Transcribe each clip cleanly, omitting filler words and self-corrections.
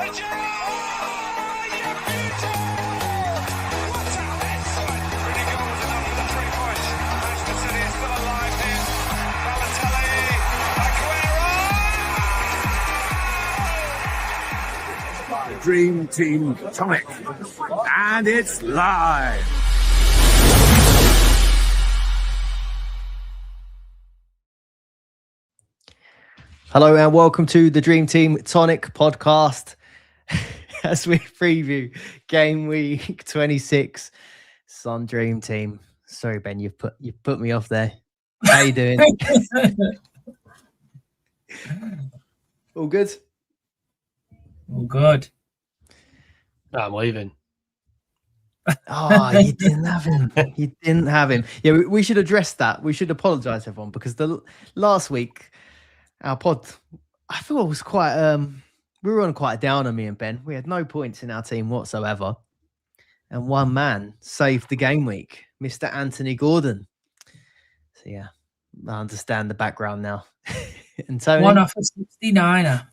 Dream Team Tonic, and it's live. Hello and welcome to the Dream Team Tonic podcast as we preview Gameweek 26. Sun Dream Team. Sorry, Ben, you've put me off there. How you doing? All good? All good. I'm leaving. Oh, you didn't have him. You didn't have him. Yeah, we should address that. We should apologise, everyone, because the last week our pod, I thought it was quite. We were on quite down on me and Ben. We had no points in our team whatsoever, and one man saved the game week, Mr. Anthony Gordon. So yeah, I understand the background now. And Tony, one off a 69er.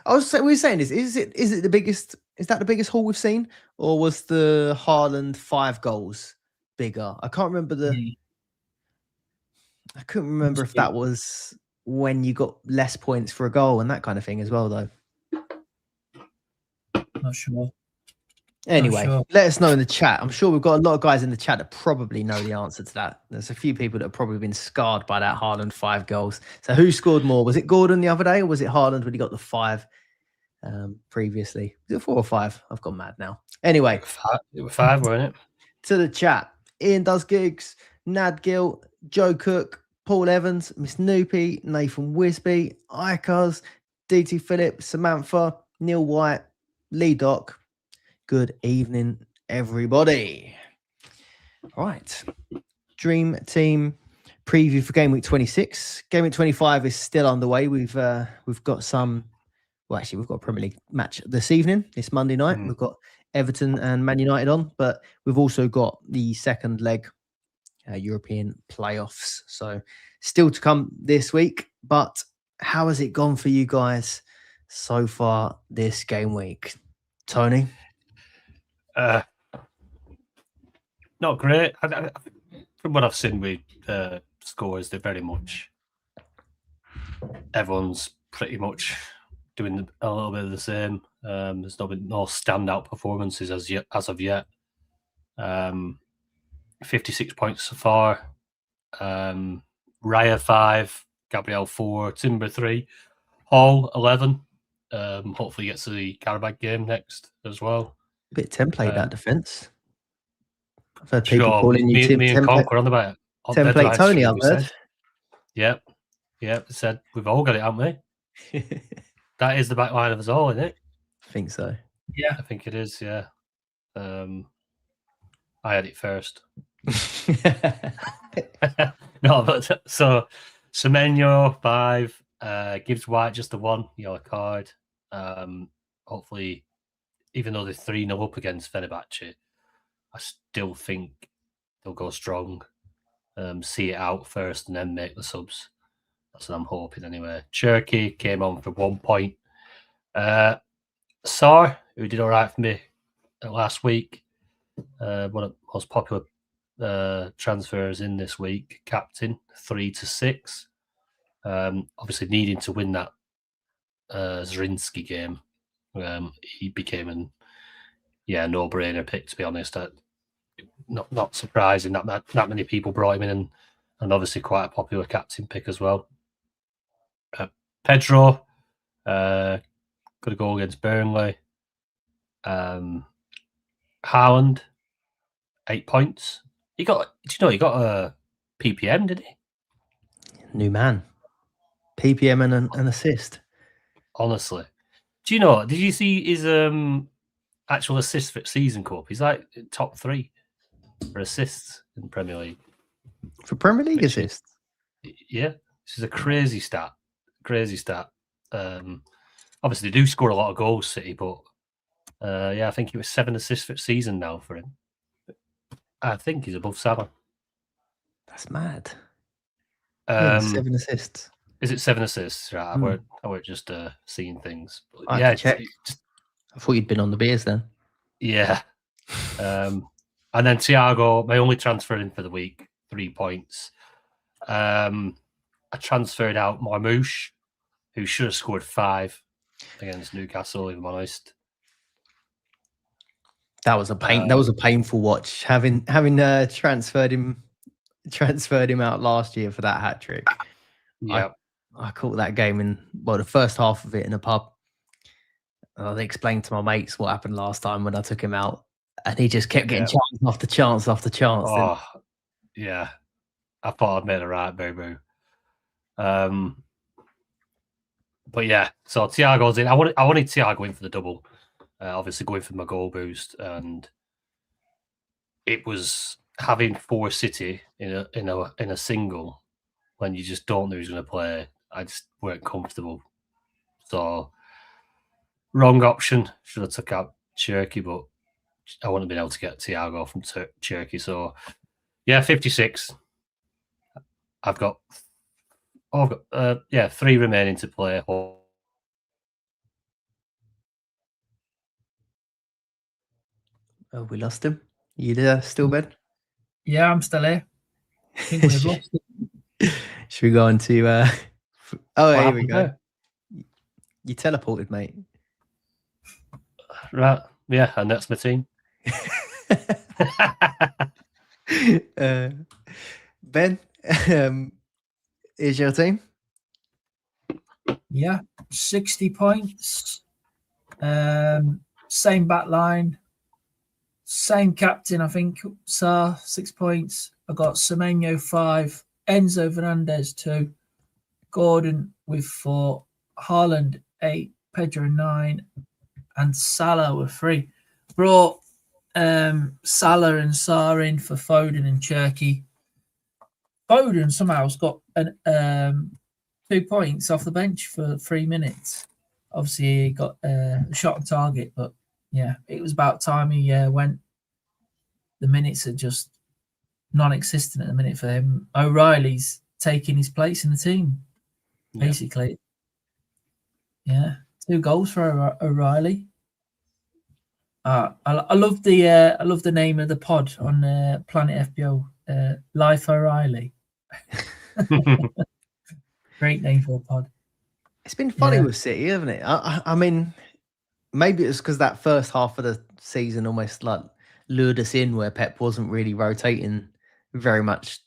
we were saying this. Is it the biggest? Is that the biggest haul we've seen, or was the Haaland 5 goals bigger? I can't remember I couldn't remember if that was when you got less points for a goal and that kind of thing as well, though. Not sure. Anyway, let us know in the chat. I'm sure we've got a lot of guys in the chat that probably know the answer to that. There's a few people that have probably been scarred by that Haaland 5 goals. So who scored more? Was it Gordon the other day, or was it Haaland when he got the 5 previously? Was it 4 or 5? I've gone mad now. Anyway. It was 5, weren't it? To the chat. Ian Does Gigs, Nad Gill, Joe Cook, Paul Evans, Miss Noopy, Nathan Wisby, Icars, DT Phillip, Samantha, Neil White, Lee Doc. Good evening, everybody. Right. Dream Team preview for Game Week 26. Game Week 25 is still underway. We've got some. Well, actually, we've got a Premier League match this evening, this Monday night. We've got Everton and Man United on, but we've also got the second leg European playoffs. So still to come this week. But how has it gone for you guys so far this game week? Tony? Not great. From what I've seen with scores, they're very much... Everyone's pretty much doing a little bit of the same. There's no standout performances as of yet. 56 points so far. Raya 5, Gabriel 4, Timber 3, Hall 11. Hopefully gets to the Karabakh game next as well. A bit template that defence. I've heard people calling you me and Conk were on about it. Template Tony, I've heard. Yep. Said we've all got it, haven't we? That is the back line of us all, isn't it? I think so. Yeah, I think it is. Yeah. I had it first. No, but so Semenyo 5, gives White just the 1 yellow card. Hopefully, even though they're 3-0 up against Fenerbahce, I still think they'll go strong. See it out first and then make the subs. That's what I'm hoping anyway. Cherky came on for 1 point. Sar, who did all right for me last week, one of the most popular transfers in this week, captain, 3 to 6. Obviously needing to win that Zrinski game. He became a no-brainer pick, to be honest. Not surprising that many people brought him in, and obviously quite a popular captain pick as well. Pedro got a goal against Burnley. Haaland, 8 points. He got a PPM, did he? New man. PPM and an assist. Honestly. Do you know, did you see his actual assists for Season Cup? He's like top 3 for assists in the Premier League. For Premier League assists? Yeah. This is a crazy stat. Obviously, they do score a lot of goals, City, but I think it was 7 assists for season now for him. I think he's above Salah. That's mad. 7 7 assists. Is it 7 assists? Right, I weren't just seeing things. But I yeah, had to check. I thought you'd been on the beers then. Yeah. And then Thiago, my only transfer in for the week, 3 points. I transferred out Marmouche, who should have scored 5 against Newcastle, if I'm honest. That was a painful watch. Having transferred him out last year for that hat trick. Yeah. I caught that game in the first half of it in a pub. I explained to my mates what happened last time when I took him out, and he just kept getting chance after chance after chance. Oh, yeah. I thought I'd made a right boo-boo. But yeah, so Thiago's in. I wanted Thiago in for the double. Obviously going for my goal boost, and it was having 4 City in a single when you just don't know who's going to play. I just weren't comfortable. So wrong option. Should have took out Cherky, but I wouldn't have been able to get Thiago from Cherky. So yeah, 56. I've got 3 remaining to play. Oh, we lost him. You there still, Ben? Yeah, I'm still here. I think we've lost him. Should we go on to here we go. You teleported, mate. Right. Yeah, and that's my team. Ben, is your team? Yeah, 60 points. Same back line. Same captain, I think. Sarr, 6 points. I got Semenyo 5. Enzo Fernandez 2. Gordon with 4. Haaland 8. Pedro 9. And Salah with 3. Brought Salah and Sarr in for Foden and Cherky. Foden somehow has got 2 points off the bench for 3 minutes. Obviously, he got a shot on target, but yeah, it was about time he went. The minutes are just non-existent at the minute for him. O'Reilly's taking his place in the team, basically. Yeah, 2 goals for O'Reilly. I love the name of the pod on Planet FBO, Life O'Reilly. Great name for a pod. It's been funny with City, hasn't it? I mean, maybe it's because that first half of the season almost like lured us in, where Pep wasn't really rotating very much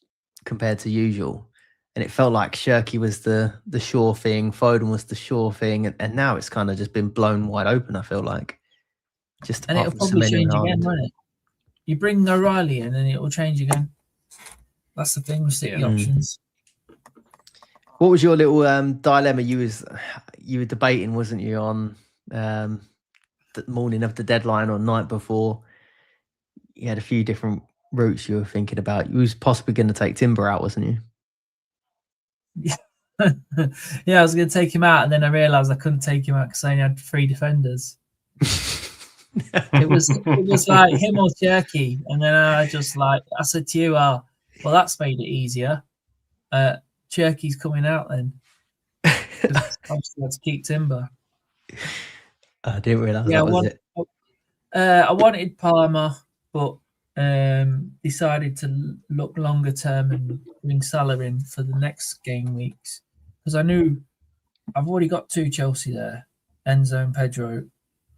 compared to usual, and it felt like Cherky was the sure thing, Foden was the sure thing, and now it's kind of just been blown wide open. I feel like and it'll probably change again, won't it? You bring O'Reilly in, and it will change again. That's the thing with City options. What was your little dilemma you were debating, wasn't you, on the morning of the deadline or night before? You had a few different routes you were thinking about. You was possibly going to take Timber out, wasn't you? Yeah, I was going to take him out, and then I realised I couldn't take him out because I only had 3 defenders. It was like him or Cherky, and then I said to you, well, that's made it easier. Cherky's coming out then. Obviously, had to keep Timber. I didn't realise that was it. I wanted Palmer, but decided to look longer term and bring Salah in for the next game weeks, because I knew I've already got 2 Chelsea there, Enzo and Pedro,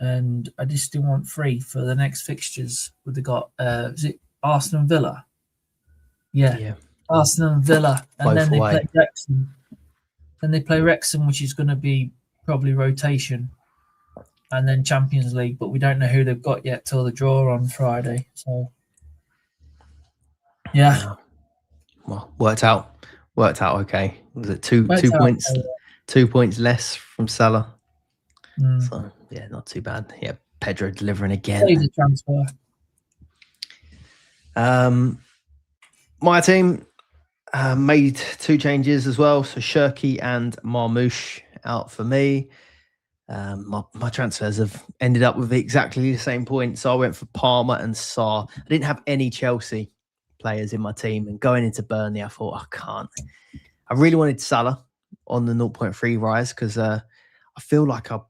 and I just didn't want 3 for the next fixtures. Would they got is it Arsenal and Villa? Yeah. Arsenal and Villa, and then they play Wrexham. Then they play Wrexham, which is going to be probably rotation, and then Champions League. But we don't know who they've got yet till the draw on Friday. So, yeah. Well, worked out okay. Was it two points? Okay. 2 points less from Salah. So yeah, not too bad. Yeah, Pedro delivering again. The transfer. My team made 2 changes as well. So Cherky and Marmouche out for me. My transfers have ended up with exactly the same point. So I went for Palmer and Sarr. I didn't have any Chelsea players in my team, and going into Burnley, I thought I really wanted Salah on the 0.3 rise because I felt like I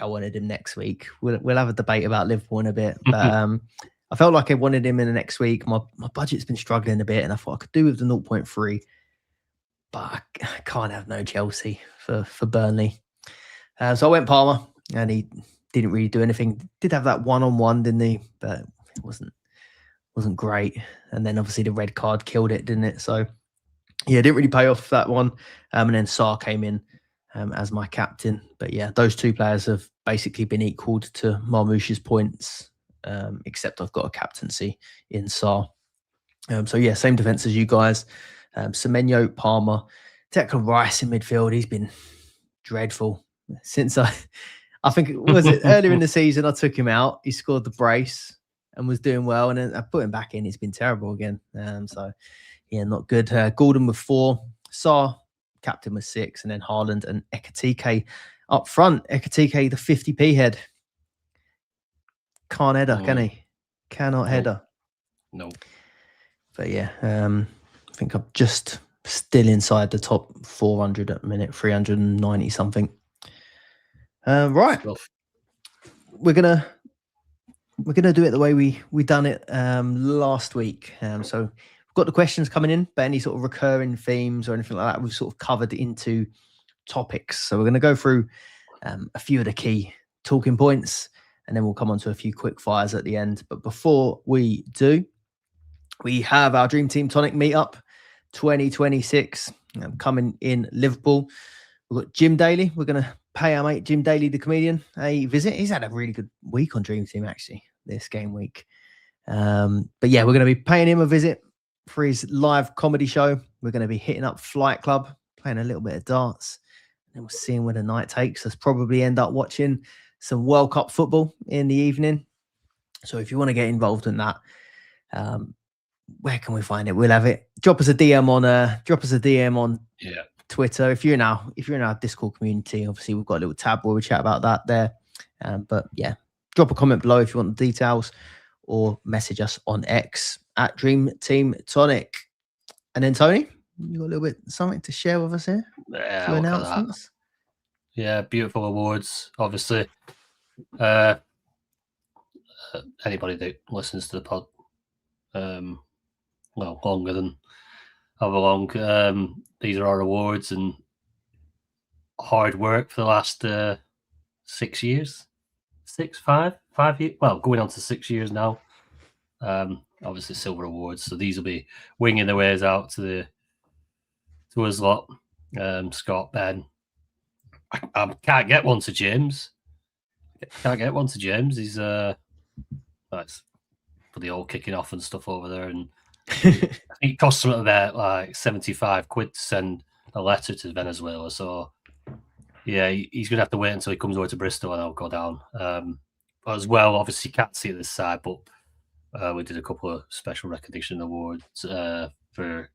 wanted him next week. We'll have a debate about Liverpool in a bit, but I felt like I wanted him in the next week. My budget's been struggling a bit, and I thought I could do with the 0.3, but I can't have no Chelsea for Burnley. So I went Palmer, and he didn't really do anything. Did have that 1-on-1, didn't he? But it wasn't great. And then obviously the red card killed it, didn't it? So yeah, didn't really pay off that one. And then Sarr came in as my captain. But yeah, those two players have basically been equaled to Marmoush's points, except I've got a captaincy in Sarr. So yeah, same defence as you guys. Semenyo, Palmer, Declan Rice in midfield. He's been dreadful since I think was it earlier in the season. I took him out. He scored the brace and was doing well, and then I put him back in. He's been terrible again. So yeah, not good. Gordon with 4, Sarr captain with 6, and then Haaland and Ekatike up front. Ekatike, the 50p head, can't header, can he? Cannot header. No. But yeah, I think I'm just still inside the top 400 at the minute, 390 something. Right, we're gonna do it the way we done it last week. So we've got the questions coming in, but any sort of recurring themes or anything like that we've sort of covered into topics. So we're going to go through a few of the key talking points, and then we'll come on to a few quick fires at the end. But before we do, we have our Dream Team Tonic meetup 2026 coming in Liverpool. We've got Jim Daly. We're going to pay our mate Jim Daly, the comedian, a visit. He's had a really good week on Dream Team, actually, this game week. But yeah, we're going to be paying him a visit for his live comedy show. We're going to be hitting up Flight Club, playing a little bit of darts, and then we'll see where the night takes us. Probably end up watching some World Cup football in the evening. So if you want to get involved in that, where can we find it? We'll have it. Drop us a DM on Twitter. If you're in our Discord community, obviously we've got a little tab where we chat about that there. But yeah, drop a comment below if you want the details, or message us on X at Dream Team Tonic. And then Tony, you got a little bit something to share with us here? Yeah, Few announcements. Yeah, beautiful awards. Obviously, anybody that listens to the pod, longer than however long, these are our awards and hard work for the last 6 years. 5 years. Well, going on to 6 years now. Obviously, silver awards. So these will be winging their ways out to us lot. Scott, Ben. I can't get one to James. He's that's for the old kicking off and stuff over there, and I think it costs him about like 75 quid to send a letter to Venezuela. So yeah, he's gonna have to wait until he comes over to Bristol, and I'll go down. As well, obviously you can't see it this side, but we did a couple of special recognition awards for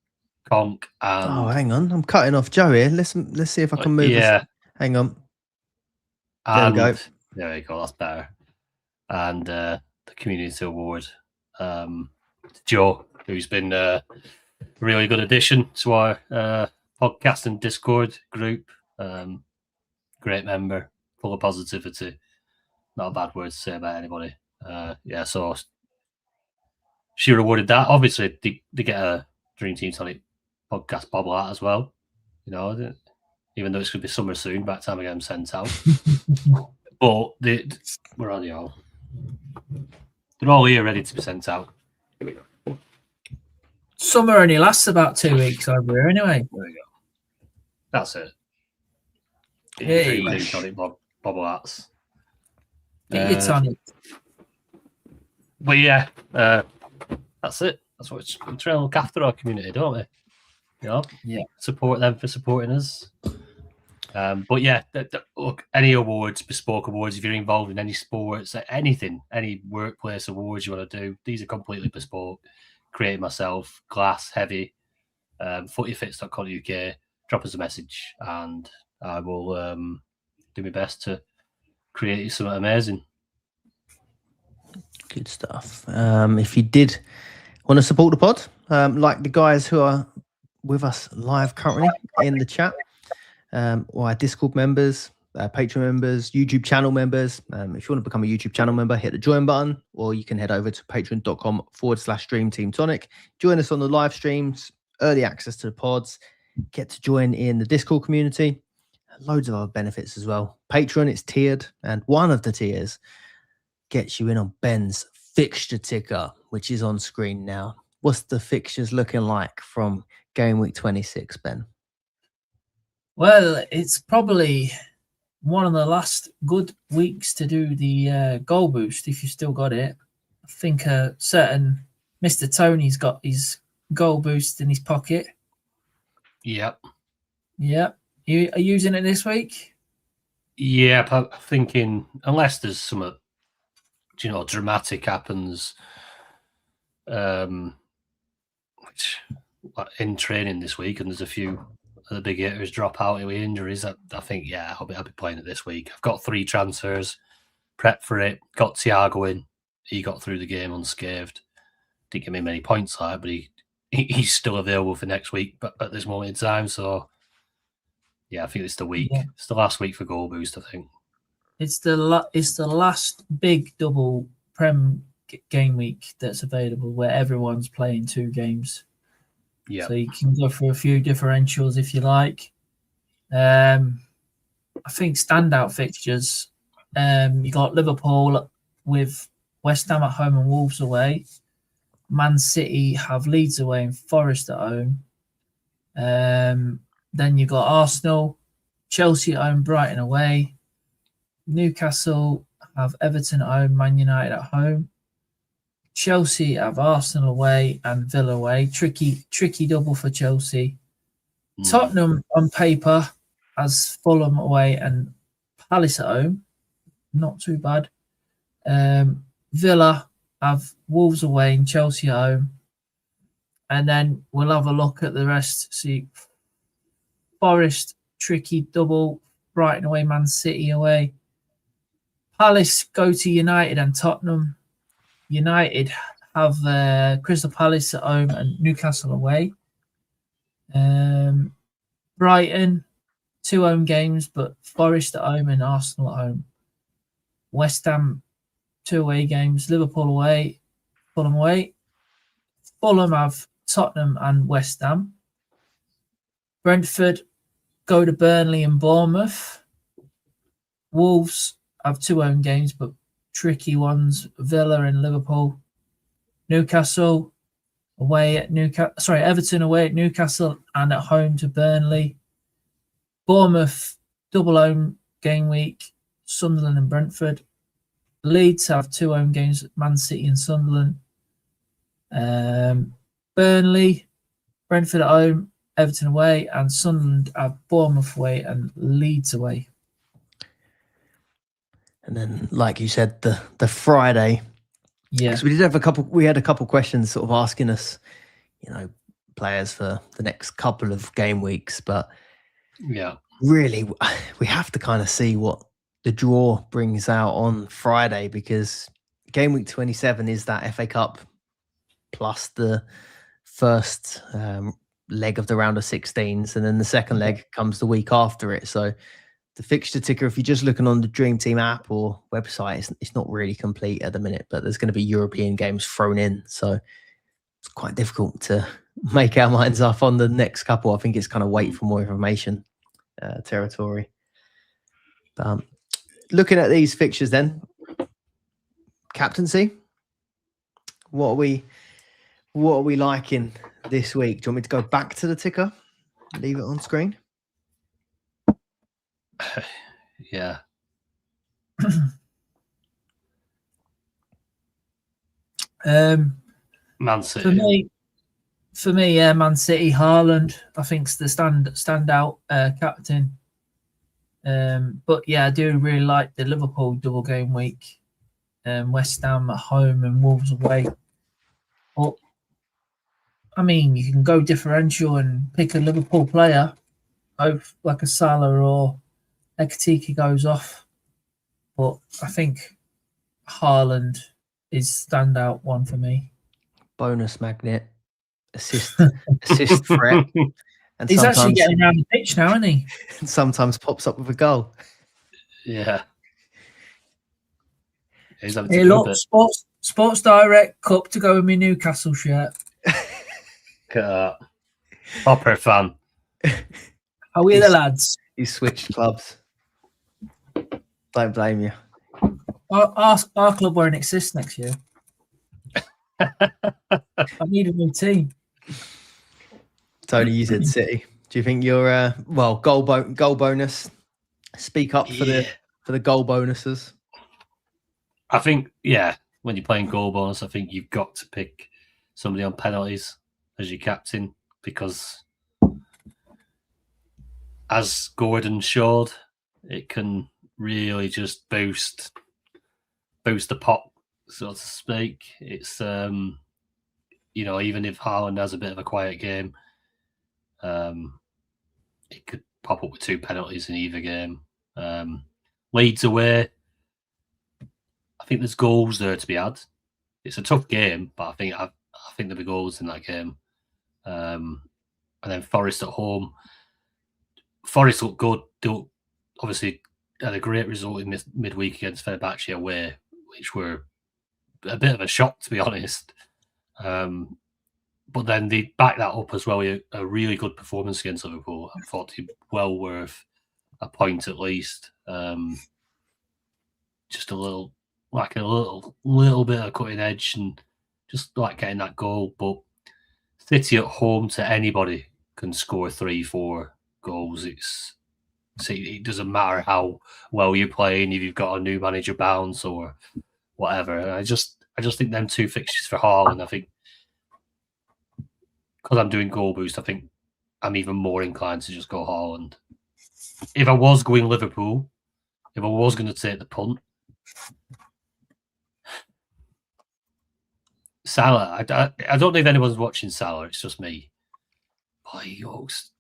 Conk. And, hang on, I'm cutting off Joe here. Let's see if I can move. Yeah, hang on. There we go. There you go. That's better. And the community award, Joe, who's been a really good addition to our podcast and Discord group. Great member, full of positivity. Not a bad word to say about anybody. So she rewarded that. Obviously, they get a Dream Team Tonic podcast bobble out as well. You know, even though it's going to be summer soon, by the time I get them sent out. But where are they all? They're all here ready to be sent out. Summer only lasts about 2 weeks over here anyway. There we go. That's it. Hey. Dream Team Tonic bobble hats. Get your tonic. But yeah, that's it. That's what we're trying to look after our community, don't we? You know, support them for supporting us. But yeah, look, any awards, bespoke awards, if you're involved in any sports, anything, any workplace awards you want to do, these are completely bespoke. Created myself, glass, heavy, footyfits.co.uk. Drop us a message and I will do my best to create you something amazing. Good stuff. If you did want to support the pod, like the guys who are with us live currently in the chat, or our Discord members, Patreon members, YouTube channel members. If you want to become a YouTube channel member, hit the join button, or you can head over to patreon.com/Dream Team Tonic. Join us on the live streams, early access to the pods, get to join in the Discord community, loads of other benefits as well. Patreon, it's tiered, and one of the tiers gets you in on Ben's fixture ticker, which is on screen now. What's the fixtures looking like from Game Week 26, Ben? Well, it's probably one of the last good weeks to do the goal boost, if you still got it. I think a certain Mr. Tony's got his goal boost in his pocket. Yep. Yep. You are using it this week? Yeah, I'm thinking, unless there's some, dramatic happens, which in training this week, and there's a few of the big hitters drop out with injuries. I think, I'll be playing it this week. I've got 3 transfers, prep for it. Got Thiago in. He got through the game unscathed. Didn't give me many points, but he's still available for next week. But at this moment in time, so yeah, I think it's the week. Yeah. It's the last week for goal boost. I think it's the last big double Prem game week that's available, where everyone's playing 2 games. Yeah. So you can go for a few differentials if you like. I think standout fixtures. You got Liverpool with West Ham at home and Wolves away. Man City have Leeds away and Forest at home. Then you got Arsenal, Chelsea at home, Brighton away. Newcastle have Everton at home, Man United at home. Chelsea have Arsenal away and Villa away. Tricky double for Chelsea. Tottenham on paper has Fulham away and Palace at home. Not too bad. Villa have Wolves away and Chelsea at home. And then we'll have a look at the rest. See, Forest, tricky double. Brighton away, Man City away. Palace go to United and Tottenham. United have Crystal Palace at home and Newcastle away. Brighton, 2 home games, but Forest at home and Arsenal at home. West Ham, 2 away games. Liverpool away, Fulham away. Fulham have Tottenham and West Ham. Brentford go to Burnley and Bournemouth. Wolves have 2 home games, but tricky ones. Villa and Liverpool. Newcastle away at Everton away at Newcastle and at home to Burnley. Bournemouth double home game week. Sunderland and Brentford. Leeds have 2 home games, Man City and Sunderland. Burnley, Brentford at home, Everton away, and Sunderland have Bournemouth away and Leeds away. And then, like you said, the Friday. Yeah. Because we had a couple questions sort of asking us, players for the next couple of game weeks, but yeah, really we have to kind of see what the draw brings out on Friday, because game week 27 is that FA Cup plus the first leg of the round of 16s, and then the second leg comes the week after it. So the fixture ticker, if you're just looking on the Dream Team app or website, it's not really complete at the minute, but there's going to be European games thrown in. So it's quite difficult to make our minds up on the next couple. I think it's kind of wait for more information territory. Looking at these fixtures then, captaincy, what are we liking this week? Do you want me to go back to the ticker? Leave it on screen? Yeah. Man City. For me, yeah, Man City, Haaland, I think's the standout captain. But yeah, I do really like the Liverpool double game week. West Ham at home and Wolves away. Or, I mean, you can go differential and pick a Liverpool player, both like a Salah or Ekatike goes off. But I think Haaland is standout one for me. Bonus magnet assist threat, and He's actually sometimes getting around the pitch now, isn't he? sometimes pops up with a goal. Yeah. He's having Hey, to do a look, bit. Sports Direct Cup to go with my Newcastle shirt. Look at that. Proper fan. How are we the lads? He switched clubs. Don't blame you. Our club won't exist next year. I need a new team. Tony, you said City. Do you think you're goal bonus? Speak up for the goal bonuses. I think, when you're playing goal bonus, I think you've got to pick somebody on penalties as your captain, because as Gordon showed, it can really just boost the pot, so to speak. It's even if Haaland has a bit of a quiet game, it could pop up with 2 penalties in either game. Leeds away, I think there's goals there to be had. It's a tough game, but I think there'll be goals in that game. And then Forest at home. Forest looked good. They obviously had a great result in midweek against Fenerbahce away, which were a bit of a shock, to be honest. But then they backed that up as well with a really good performance against Liverpool. I thought it well worth a point at least. Just a little bit of cutting edge and just like getting that goal. But City at home to anybody can score 3-4 goals. It doesn't matter how well you're playing, if you've got a new manager bounce or whatever. And I just think them 2 fixtures for Haaland, I think, because I'm doing goal boost, I think I'm even more inclined to just go Haaland. If I was going Liverpool, if I was going to take the punt, Salah, I don't know if anyone's watching Salah, it's just me. Boy, he looks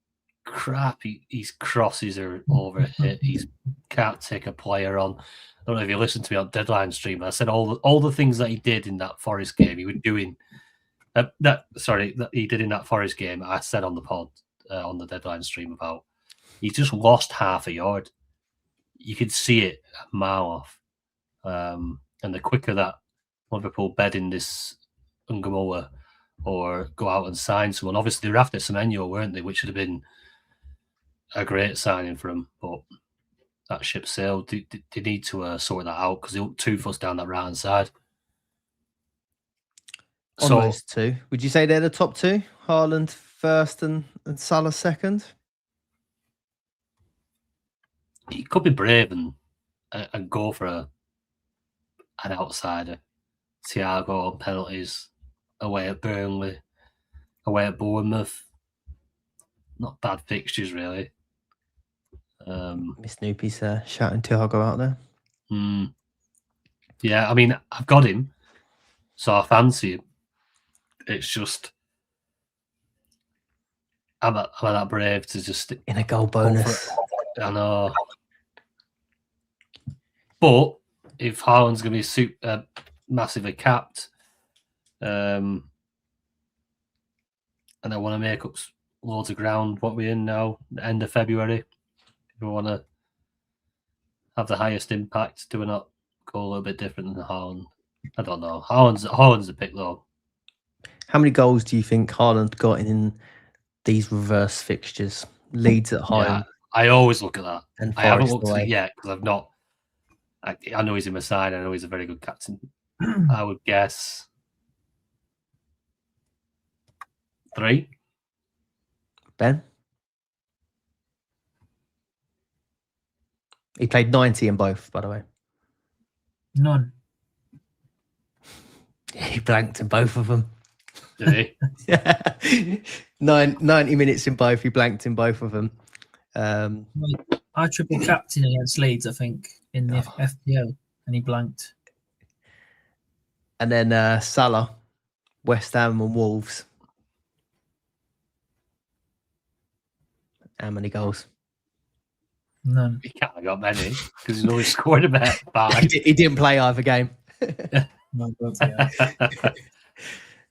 crap. His crosses are overhit. He can't take a player on. I don't know if you listened to me on Deadline Stream, but I said all the things that he did in that Forest game, he was doing. That he did in that Forest game, I said on the pod, on the Deadline Stream about, he just lost half a yard. You could see it a mile off. And the quicker that Liverpool bed in this Ungamoa or go out and sign someone, obviously they were after Semenyo, weren't they? Which would have been a great signing for him, but that ship sailed. They need to sort that out because they look 2 foot down that right hand side. On those 2, would you say they're the top 2? Haaland first and Salah second? He could be brave and go for an outsider. Thiago on penalties, away at Burnley, away at Bournemouth. Not bad fixtures, really. Miss Snoopy's shouting Thiago out there. Yeah, I mean, I've got him, so I fancy him. It's just, I'm that brave to just in a goal bonus. I know, but if Haaland's going to be massively capped, and I want to make up loads of ground, what we're in now, the end of February, if we want to have the highest impact, do we not go a little bit different than Haaland? I don't know. Haaland's the pick though. How many goals do you think Haaland got in these reverse fixtures? Leeds at home. Yeah, I always look at that. And I haven't Forest looked away. at it yet because I've not. I know he's in my side. I know he's a very good captain. I would guess 3. Ben? He played 90 in both, by the way. None. He blanked in both of them. Did he? Yeah. 90 minutes in both. He blanked in both of them. I triple captain against Leeds, I think, in the FPL, and he blanked. And then Salah, West Ham and Wolves. How many goals? None. He can't have got many because he's only scored about 5. He didn't play either game. No, God, yeah.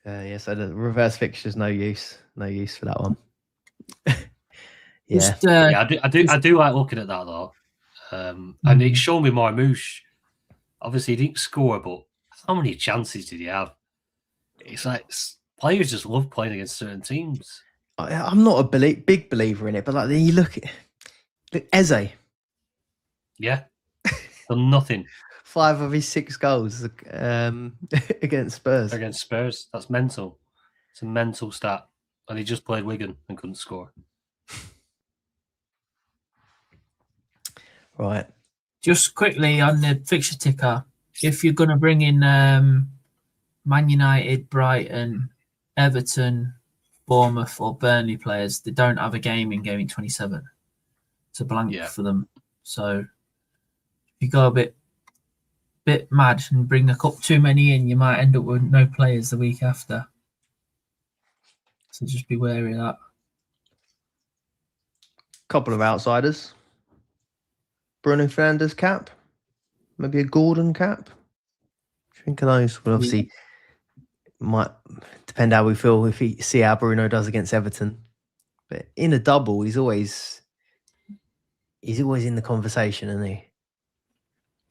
Yeah, so the reverse fixture's no use for that one. Yeah, Just, Yeah, I do like looking at that though. And it's shown me Marmouche. Obviously, he didn't score, but how many chances did he have? It's like players just love playing against certain teams. I'm not a big believer in it, but like then you look Eze. Yeah, done nothing 5 of his 6 goals against Spurs. against Spurs. That's mental. It's a mental stat. And he just played Wigan and couldn't score. Right. Just quickly on the fixture ticker, if you're going to bring in Man United, Brighton, Everton, Bournemouth, or Burnley players, they don't have a game in Gameweek 27. It's a blank for them. So if you go a bit mad and bring too many in, you might end up with no players the week after. So just be wary of that. Couple of outsiders. Bruno Fernandes cap. Maybe a Gordon cap. I think of those. Well, obviously, might depend how we feel if we see how Bruno does against Everton. But in a double, he's always in the conversation, isn't he?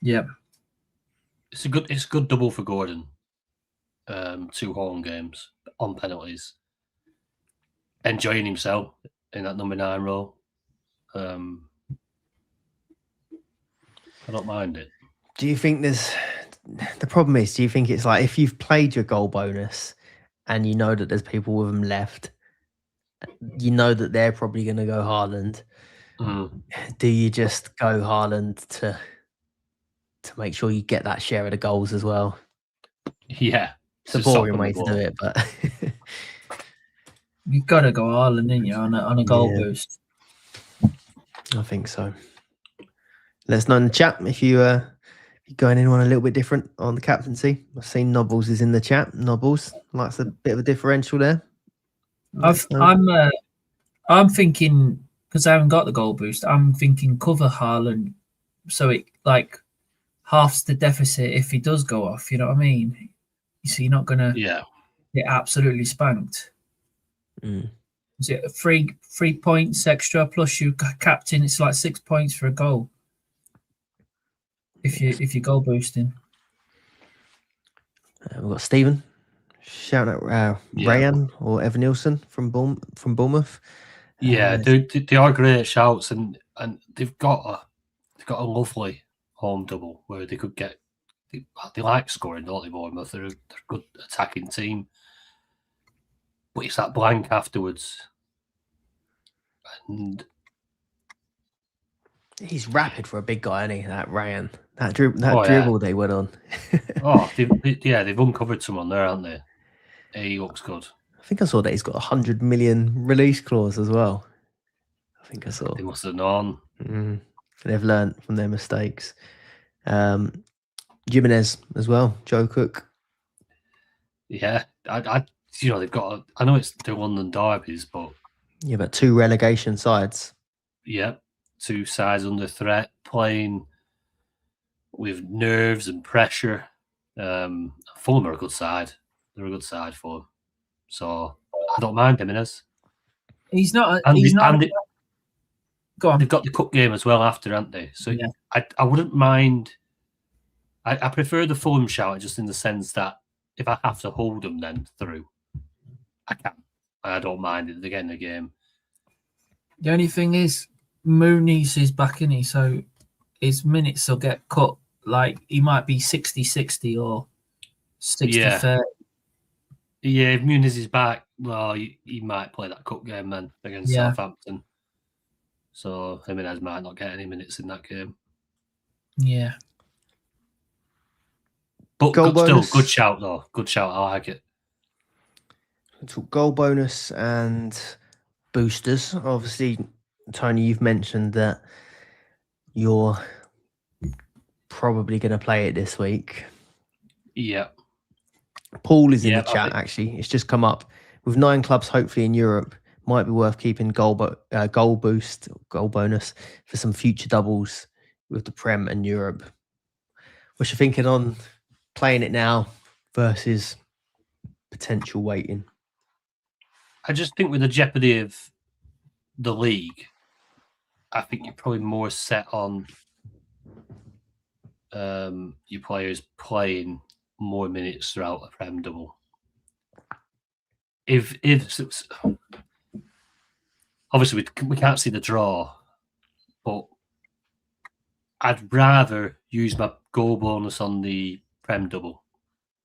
Yeah. It's a good double for Gordon. 2 home games on penalties. Enjoying himself in that number 9 role. I don't mind it. Do you think the problem is, do you think it's like if you've played your goal bonus and you know that there's people with them left, you know that they're probably going to go Haaland. Do you just go Haaland to make sure you get that share of the goals as well? Yeah. It's a boring way to do it, but you've got to go Haaland, didn't you, on a goal boost? I think so. Let us know in the chat if you're going anyone a little bit different on the captaincy. I've seen Nobbles is in the chat. Nobbles likes a bit of a differential there. I'm thinking, because I haven't got the goal boost, I'm thinking cover Haaland so it like halves the deficit if he does go off. You know what I mean? So you're not gonna get absolutely spanked. Is it 3 points extra plus you captain? It's like 6 points for a goal if you're goal boosting. We've got Stephen shouting out Rayan or Evan Nielsen from Bournemouth. Yeah, they are great shouts, and they've got a lovely home double where they could get. They like scoring, don't they, Bournemouth? They're a good attacking team, but it's that blank afterwards, and he's rapid for a big guy, isn't he? That Rayan, that dribble they went on. They've uncovered someone there, haven't they? He looks good. I think I saw that he's got 100 million release clause as well. I think I saw. They must have known. They've learned from their mistakes. Jimenez as well. Joe Cook. Yeah, they've got. I know it's the London derbies, but but 2 relegation sides. Yeah, 2 sides under threat, playing with nerves and pressure. Fulham are a good side. They're a good side for them. So I don't mind Jimenez. He's not. Go on. They've got the cup game as well after, haven't they? So I wouldn't mind. I prefer the Fulham shout just in the sense that if I have to hold them then through, I can. I don't mind it. They're getting a game. The only thing is, Mooney's is back in it, so his minutes will get cut. Like he might be 60-60 or 60-30. Yeah, if Muniz is back, well, he might play that cup game then against Southampton. So Jimenez might not get any minutes in that game. Yeah. But good shout though. Good shout. I like it. Goal bonus and boosters. Obviously, Tony, you've mentioned that you're probably going to play it this week. Yeah. Paul is in the chat, actually. It's just come up. With 9 clubs, hopefully in Europe, might be worth keeping goal bonus for some future doubles with the Prem and Europe. What's you thinking on playing it now versus potential waiting? I just think with the jeopardy of the league, I think you're probably more set on your players playing more minutes throughout a Prem double. If obviously we can't see the draw, but I'd rather use my goal bonus on the Prem double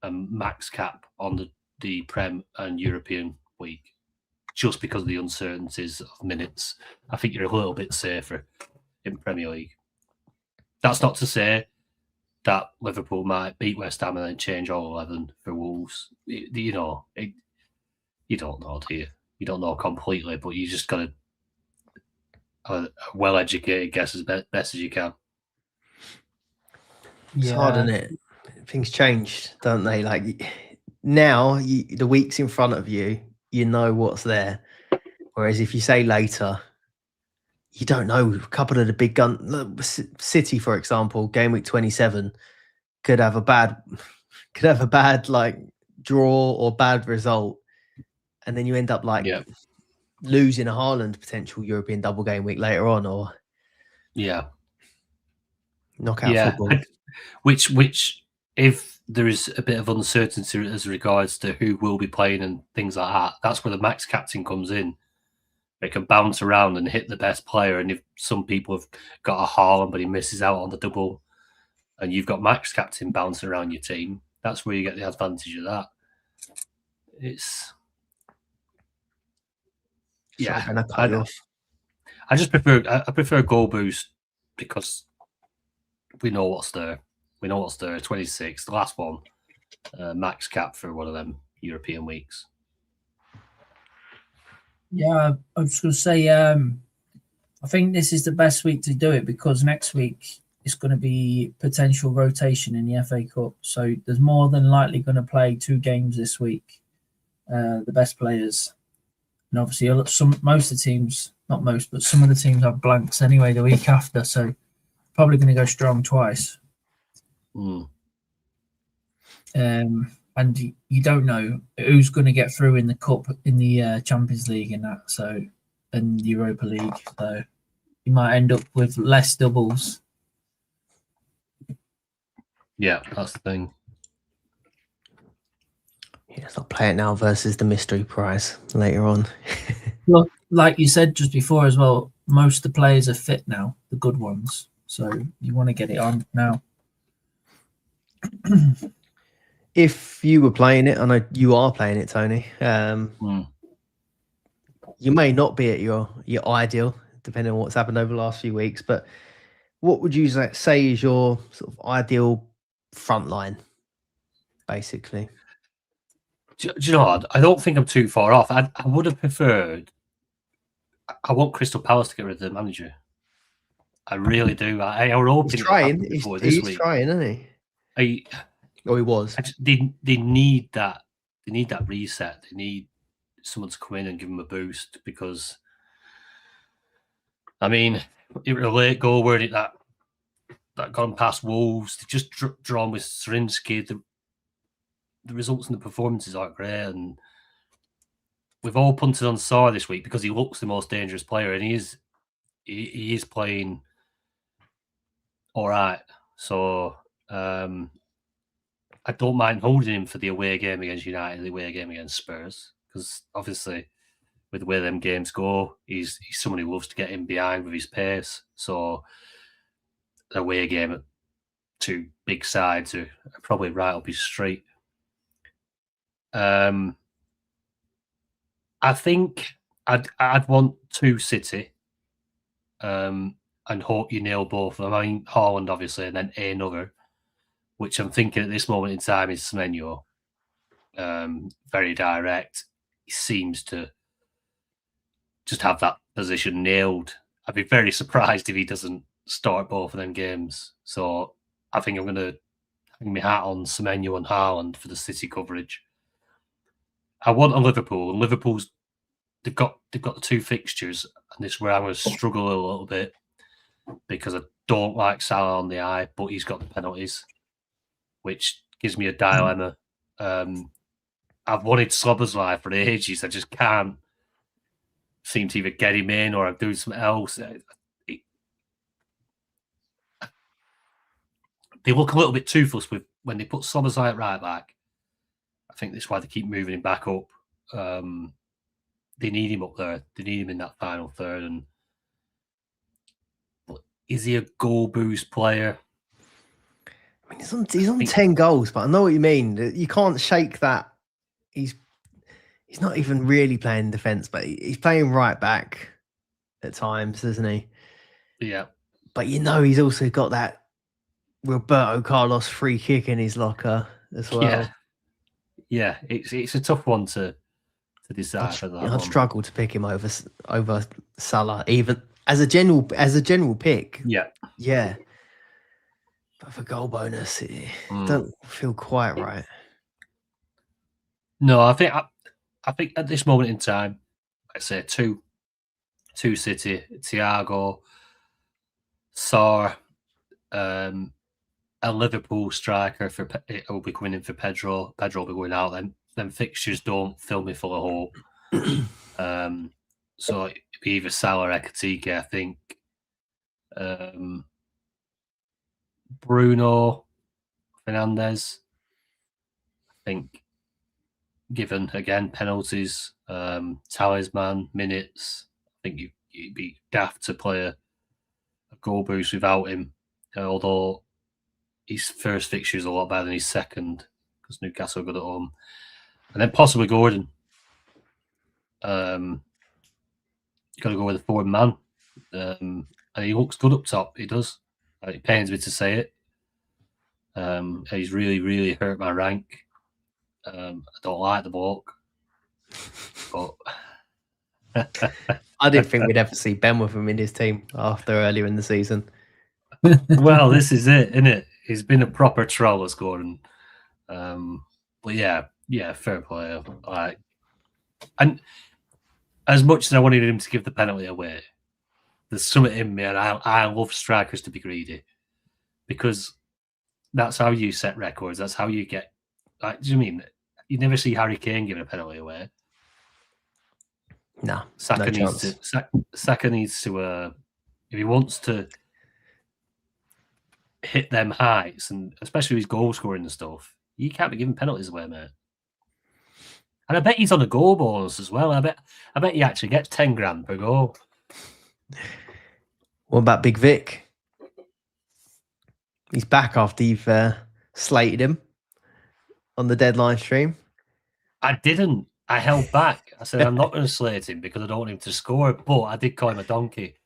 and max cap on the Prem and European week, just because of the uncertainties of minutes. I think you're a little bit safer in Premier League. That's not to say that Liverpool might beat West Ham and then change all 11 for Wolves. You know, you don't know, do you? You don't know completely, but you just got to a well-educated guess as best as you can. It's hard, isn't it? Things changed, don't they? Like now, the weeks in front of you, you know what's there. Whereas if you say later, you don't know. A couple of the big City, for example, Gameweek 27 could have a bad like draw or bad result, and then you end up like losing a Haaland potential European double game week later on, or knockout football. Which if there is a bit of uncertainty as regards to who will be playing and things like that, that's where the max captain comes in. They can bounce around and hit the best player, and if some people have got a Haaland but he misses out on the double, and you've got max captain bouncing around your team, that's where you get the advantage of that. I just prefer goal boost because we know what's there. We know what's there. 26, the last one, max cap for one of them European weeks. Yeah, I was going to say, I think this is the best week to do it because next week it's going to be potential rotation in the FA Cup. So there's more than likely going to play 2 games this week, the best players. And obviously, most of the teams, not most, but some of the teams have blanks anyway the week after. So probably going to go strong twice. And you don't know who's going to get through in the cup, in the Champions League, and that. So, and Europa League. So you might end up with less doubles. Yeah, that's the thing. Yeah, let's not play it now versus the mystery prize later on. Look, like you said just before as well, most of the players are fit now, the good ones. So you want to get it on now. If you were playing it, I know you are playing it, Tony. You may not be at your ideal, depending on what's happened over the last few weeks. But what would you say is your sort of ideal front line, basically? Do you know what? I don't think I'm too far off. I would have preferred. I want Crystal Palace to get rid of the manager. I really do. I were hoping he's trying. He's trying, isn't he? He was. They need that. They need that reset. They need someone to come in and give them a boost because, I mean, it was a late goal where that gone past Wolves. They just drawn with Srinsky. The results and the performances aren't great, and we've all punted on Sarr this week because he looks the most dangerous player, and he is playing all right. So I don't mind holding him for the away game against United, the away game against Spurs, because obviously with the way them games go, he's someone who loves to get in behind with his pace. So the away game at 2 big sides are probably right up his street. I think I'd want 2 City, and hope you nail both of them. I mean, Haaland obviously, and then another, which I'm thinking at this moment in time is Semenyo. Very direct. He seems to just have that position nailed. I'd be very surprised if he doesn't start both of them games. So I think I'm going to hang my hat on Semenyo and Haaland for the City coverage. I want a Liverpool, and Liverpool's they've got the 2 fixtures, and this is where I'm going to struggle a little bit because I don't like Salah on the eye, but he's got the penalties, which gives me a dilemma. I've wanted Slobber's for ages. I just can't seem to either get him in or I'm doing something else. They look a little bit toothless with when they put Slobber's right back. I think that's why they keep moving him back up. They need him up there. They need him in that final third. And is he a goal boost player? I mean, he's on 10 goals, but I know what you mean. You can't shake that. He's not even really playing defence, but he's playing right back at times, isn't he? Yeah. But he's also got that Roberto Carlos free kick in his locker as well. Yeah. It's a tough one to decide. I'd struggle to pick him over Salah, even as a general pick. Yeah. But for goal bonus, it don't feel quite right. No, I think at this moment in time, I say two City, Thiago, Sar, a Liverpool striker will be coming in for Pedro. Pedro will be going out. Then fixtures don't fill me full of hope. So it'd be either Salah or Ekatike, I think. Bruno Fernandes, I think, given again penalties, talisman, minutes, I think you'd be daft to play a goal boost without him. Although his first fixture is a lot better than his second because Newcastle are good at home. And then possibly Gordon. Got to go with a forward man. And he looks good up top. He does. It pains me to say it. He's really, really hurt my rank. I don't like the bloke. But I didn't think we'd ever see Ben with him in his team after earlier in the season. Well, this is it, isn't it? He's been a proper troll, Gordon. But yeah, fair play. And as much as I wanted him to give the penalty away, there's something in me, and I love strikers to be greedy because that's how you set records. That's how you get. Do you mean you never see Harry Kane giving a penalty away? No, Saka needs to. If he wants to hit them heights, and especially his goal scoring and stuff, you can't be giving penalties away, mate. And I bet he's on a goal bonus as well. I bet he actually gets 10 grand per goal. What about Big Vic? He's back after you've slated him on the deadline stream. I didn't. I held back. I said I'm not going to slate him because I don't want him to score. But I did call him a donkey.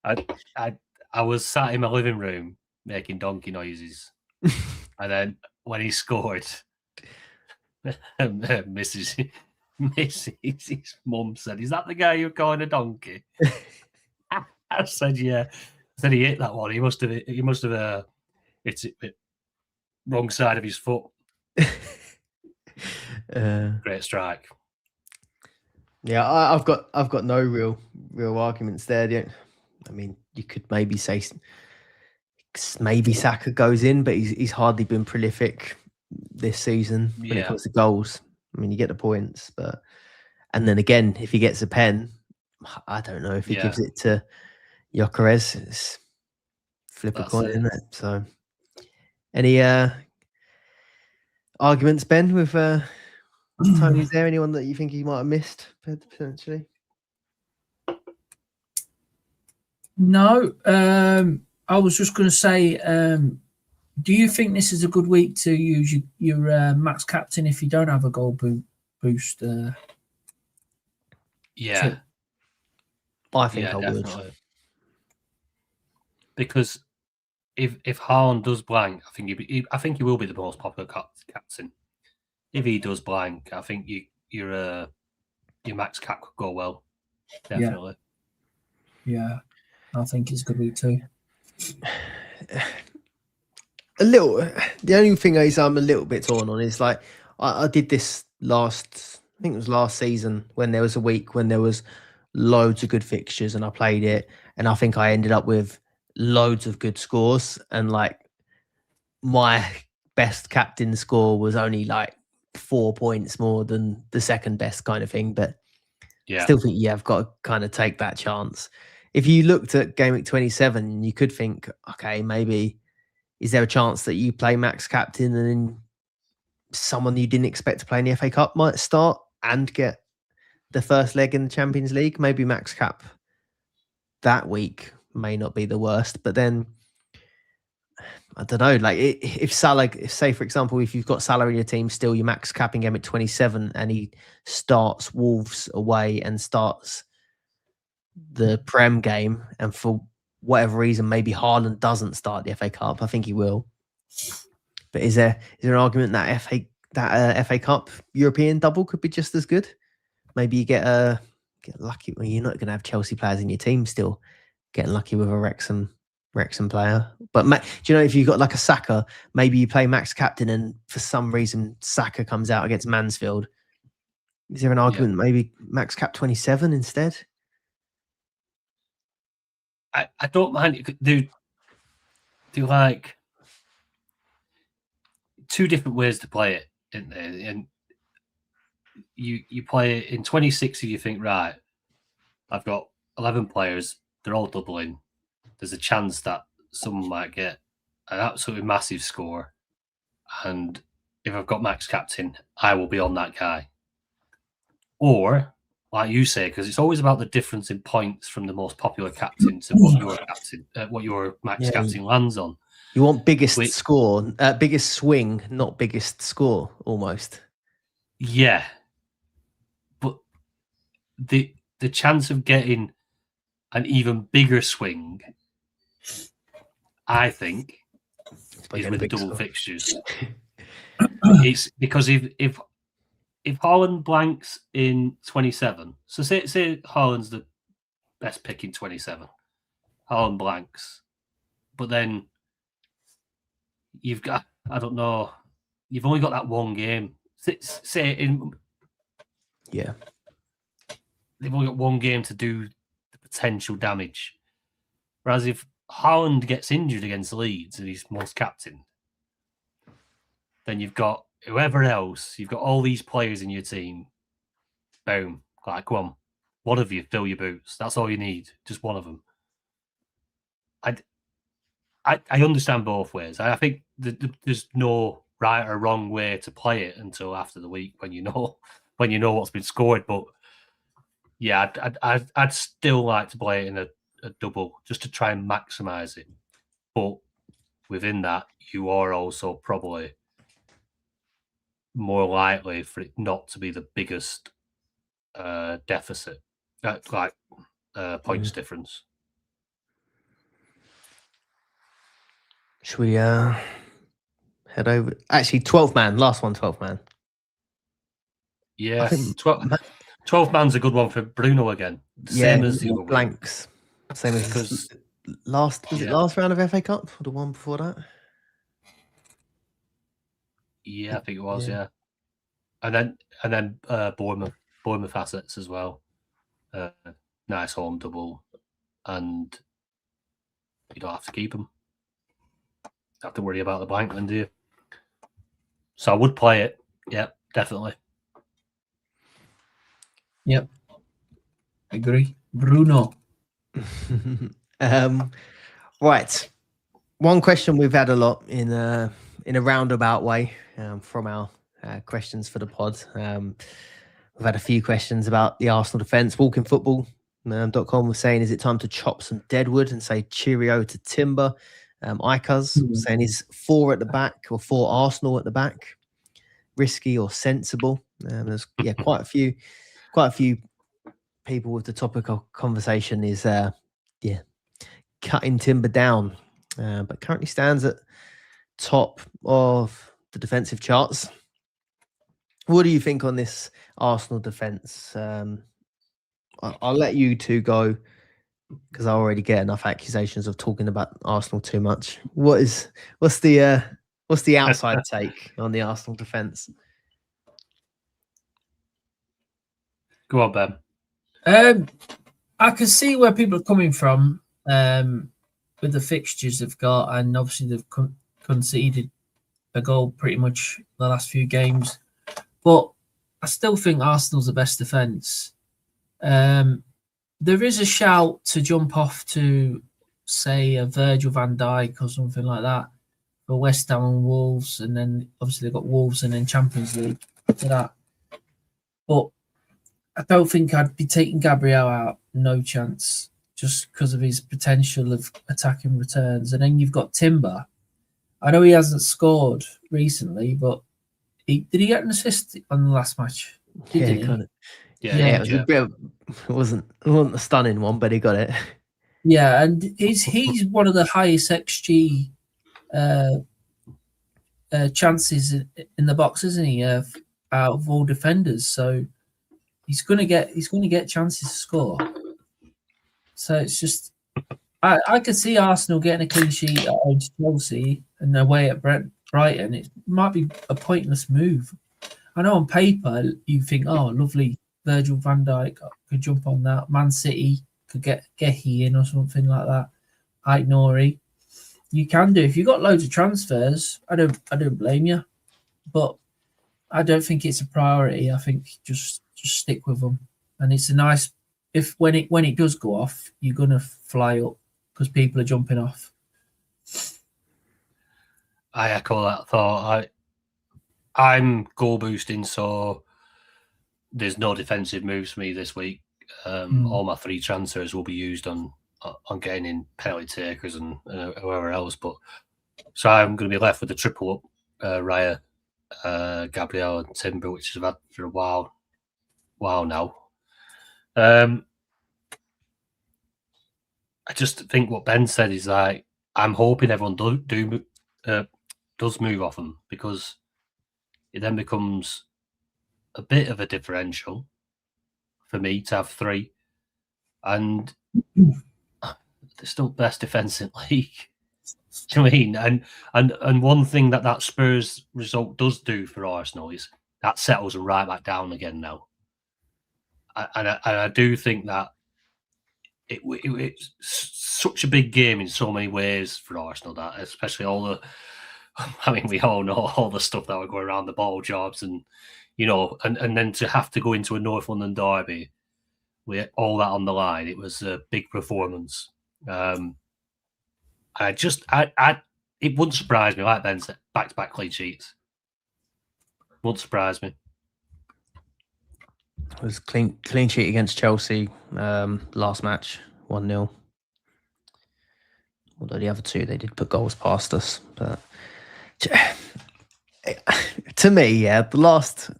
I was sat in my living room making donkey noises, and then when he scored, Mrs. His mum said, "Is that the guy you're calling a donkey?" I said, "Yeah." I said he hit that one. He must have hit it wrong side of his foot. Great strike. Yeah, I've got no real arguments there. I mean, you could maybe say maybe Saka goes in, but he's hardly been prolific this season when it comes to goals. I mean, you get the points, and then again, if he gets a pen, I don't know if he gives it to Gyökeres. It's flip a coin, isn't it? So, any arguments, Ben, with Tony? Is there anyone that you think he might have missed potentially? No. I was just going to say, do you think this is a good week to use your max captain if you don't have a goal boost? Yeah. I think I would. Because if Haaland does blank, I think he will be the most popular captain. If he does blank, I think your max cap could go well. Definitely. Yeah, I think it's a good week too. The only thing is I'm a little bit torn on is like I did this last season when there was a week when there was loads of good fixtures and I played it, and I think I ended up with loads of good scores, and like my best captain score was only like 4 points more than the second best kind of thing, but Yeah. still think you have got to kind of take that chance. If you looked at Gameweek 27, you could think, okay, maybe is there a chance that you play max captain and then someone you didn't expect to play in the FA Cup might start and get the first leg in the Champions League? Maybe max cap that week may not be the worst, but then I don't know. Like if Salah, say for example, if you've got Salah in your team still, you're max capping him at 27, and he starts Wolves away and starts the Prem game, and for whatever reason, maybe Haaland doesn't start the FA Cup. I think he will. But is there an argument that FA Cup European double could be just as good? Maybe you get lucky. Well, you're not going to have Chelsea players in your team still. Getting lucky with a Wrexham player. But do you know, if you've got like a Saka, maybe you play max captain and for some reason Saka comes out against Mansfield. Is there an argument maybe max cap 27 instead? I don't mind. Do like two different ways to play it in there, and you play it in 26 and you think, right, I've got 11 players, they're all doubling. There's a chance that someone might get an absolutely massive score, and if I've got max captain, I will be on that guy. Or, like you say, because it's always about the difference in points from the most popular captain to what your max captain lands on. You want biggest score, biggest swing, not biggest score, almost. Yeah, but the chance of getting an even bigger swing, I think, is with the double fixtures. It's because if Haaland blanks in 27, so say Haaland's the best pick in 27, Haaland blanks, but then you've got, I don't know, you've only got that one game. Say they've only got one game to do the potential damage. Whereas if Haaland gets injured against Leeds and he's most captain, then you've got whoever else, you've got all these players in your team. Boom. Like, come on. One of you, fill your boots. That's all you need. Just one of them. I understand both ways. I think there's no right or wrong way to play it until after the week when you know what's been scored. But yeah, I'd still like to play it in a double just to try and maximise it. But within that, you are also probably more likely for it not to be the biggest deficit, points difference. Should we head over? Actually, 12 man. Last one, 12 man. Yeah, 12 man's a good one for Bruno again. Same as the other blanks. Same as because last round of FA Cup or the one before that? Yeah, I think it was. Yeah. And then Bournemouth assets as well. Nice home double, and you don't have to keep them. Have to worry about the blank then, do you? So I would play it. Yeah, definitely. Yep. Agree. Bruno. Right. One question we've had a lot in a roundabout way from our questions for the pod. We've had a few questions about the Arsenal defence. WalkingFootball.com was saying, is it time to chop some deadwood and say cheerio to Timber? Icaz saying, is 4 at the back or 4 Arsenal at the back risky or sensible? There's quite a few people with the topic of conversation is cutting Timber down, but currently stands at top of the defensive charts. What do you think on this Arsenal defence? I'll let you two go because I already get enough accusations of talking about Arsenal too much. What's the outside take on the Arsenal defence? Go on, Ben. I can see where people are coming from with the fixtures they've got, and obviously they've conceded a goal pretty much the last few games. but I still think Arsenal's the best defence. There is a shout to jump off to, say, a Virgil van Dijk or something like that for West Ham and Wolves, and then obviously they've got Wolves and then Champions League after that. But I don't think I'd be taking Gabriel out. No chance, just because of his potential of attacking returns. And then you've got Timber. I know he hasn't scored recently, but did he get an assist on the last match? Yeah, Didn't he? kind of. Yeah, Yeah, it was a bit. It wasn't a stunning one, but he got it. Yeah, and he's one of the highest XG chances in the box, isn't he? Out of all defenders, so he's gonna get chances to score. So it's just I could see Arsenal getting a clean sheet at home to Chelsea and away at Brighton. It might be a pointless move. I know on paper you think, oh, lovely, Virgil van Dijk could jump on that. Man City could get Gehi in or something like that. Nori. You can do if you've got loads of transfers. I don't blame you, but I don't think it's a priority. I think just stick with them, and it's a nice if when it does go off, you're gonna fly up because people are jumping off. I echo that thought. I'm goal boosting, so there's no defensive moves for me this week. All my 3 transfers will be used on getting in penalty takers and whoever else. But so I'm going to be left with the triple up: Raya, Gabriel, and Timber, which I've had for a while now. I just think what Ben said is like I'm hoping everyone does move off them, because it then becomes a bit of a differential for me to have 3, and they're still best defence in league. Do you know what I mean? And one thing that Spurs result does do for Arsenal is that settles them right back down again now. And I do think that it's such a big game in so many ways for Arsenal, that especially all the, I mean, we all know all the stuff that were going around, the ball jobs and, you know, and then to have to go into a North London derby with all that on the line, it was a big performance. It wouldn't surprise me, like Ben said, back-to-back clean sheets. Wouldn't surprise me. It was clean sheet against Chelsea last match, 1-0. Although the other 2, they did put goals past us. But to me, yeah, the last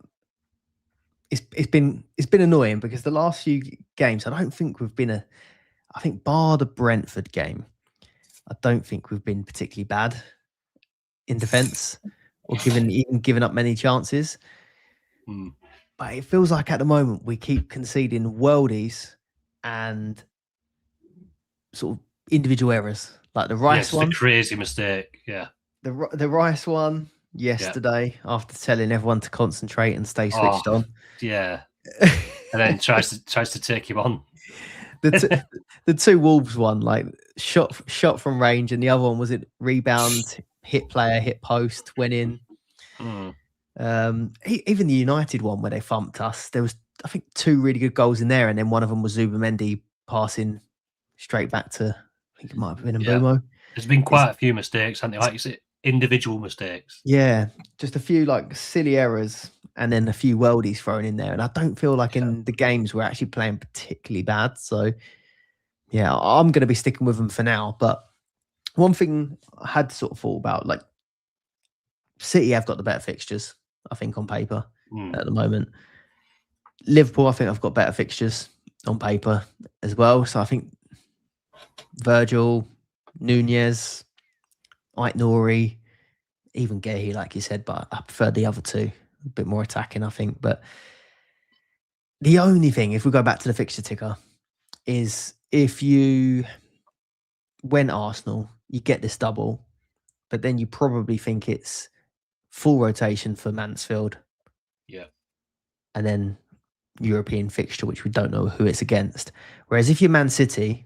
it's been annoying because the last few games, I don't think we've been I think bar the Brentford game, I don't think we've been particularly bad in defence or giving up many chances. But it feels like at the moment we keep conceding worldies and sort of individual errors, like the Rice one. A crazy mistake, yeah. The Rice one yesterday, after telling everyone to concentrate and stay switched on. Yeah. And then tries to take him on. The 2 Wolves one, like shot from range, and the other one was it rebound, hit player, hit post, went in. Even the United one where they thumped us, there was I think 2 really good goals in there, and then one of them was Zubamendi passing straight back to, I think it might have been Mbumo. There's been quite a few mistakes, haven't there? Like you said, individual mistakes. Yeah, just a few like silly errors, and then a few worldies thrown in there. And I don't feel like in the games we're actually playing particularly bad. So yeah, I'm going to be sticking with them for now. But one thing I had sort of thought about, like City have got the better fixtures, I think, on paper at the moment. Liverpool, I think I've got better fixtures on paper as well. So I think Virgil, Nunez, Nori, even Gehi, like you said, but I prefer the other 2. A bit more attacking, I think. But the only thing, if we go back to the fixture ticker, is if you went Arsenal, you get this double, but then you probably think it's full rotation for Mansfield. Yeah. And then European fixture, which we don't know who it's against. Whereas if you're Man City,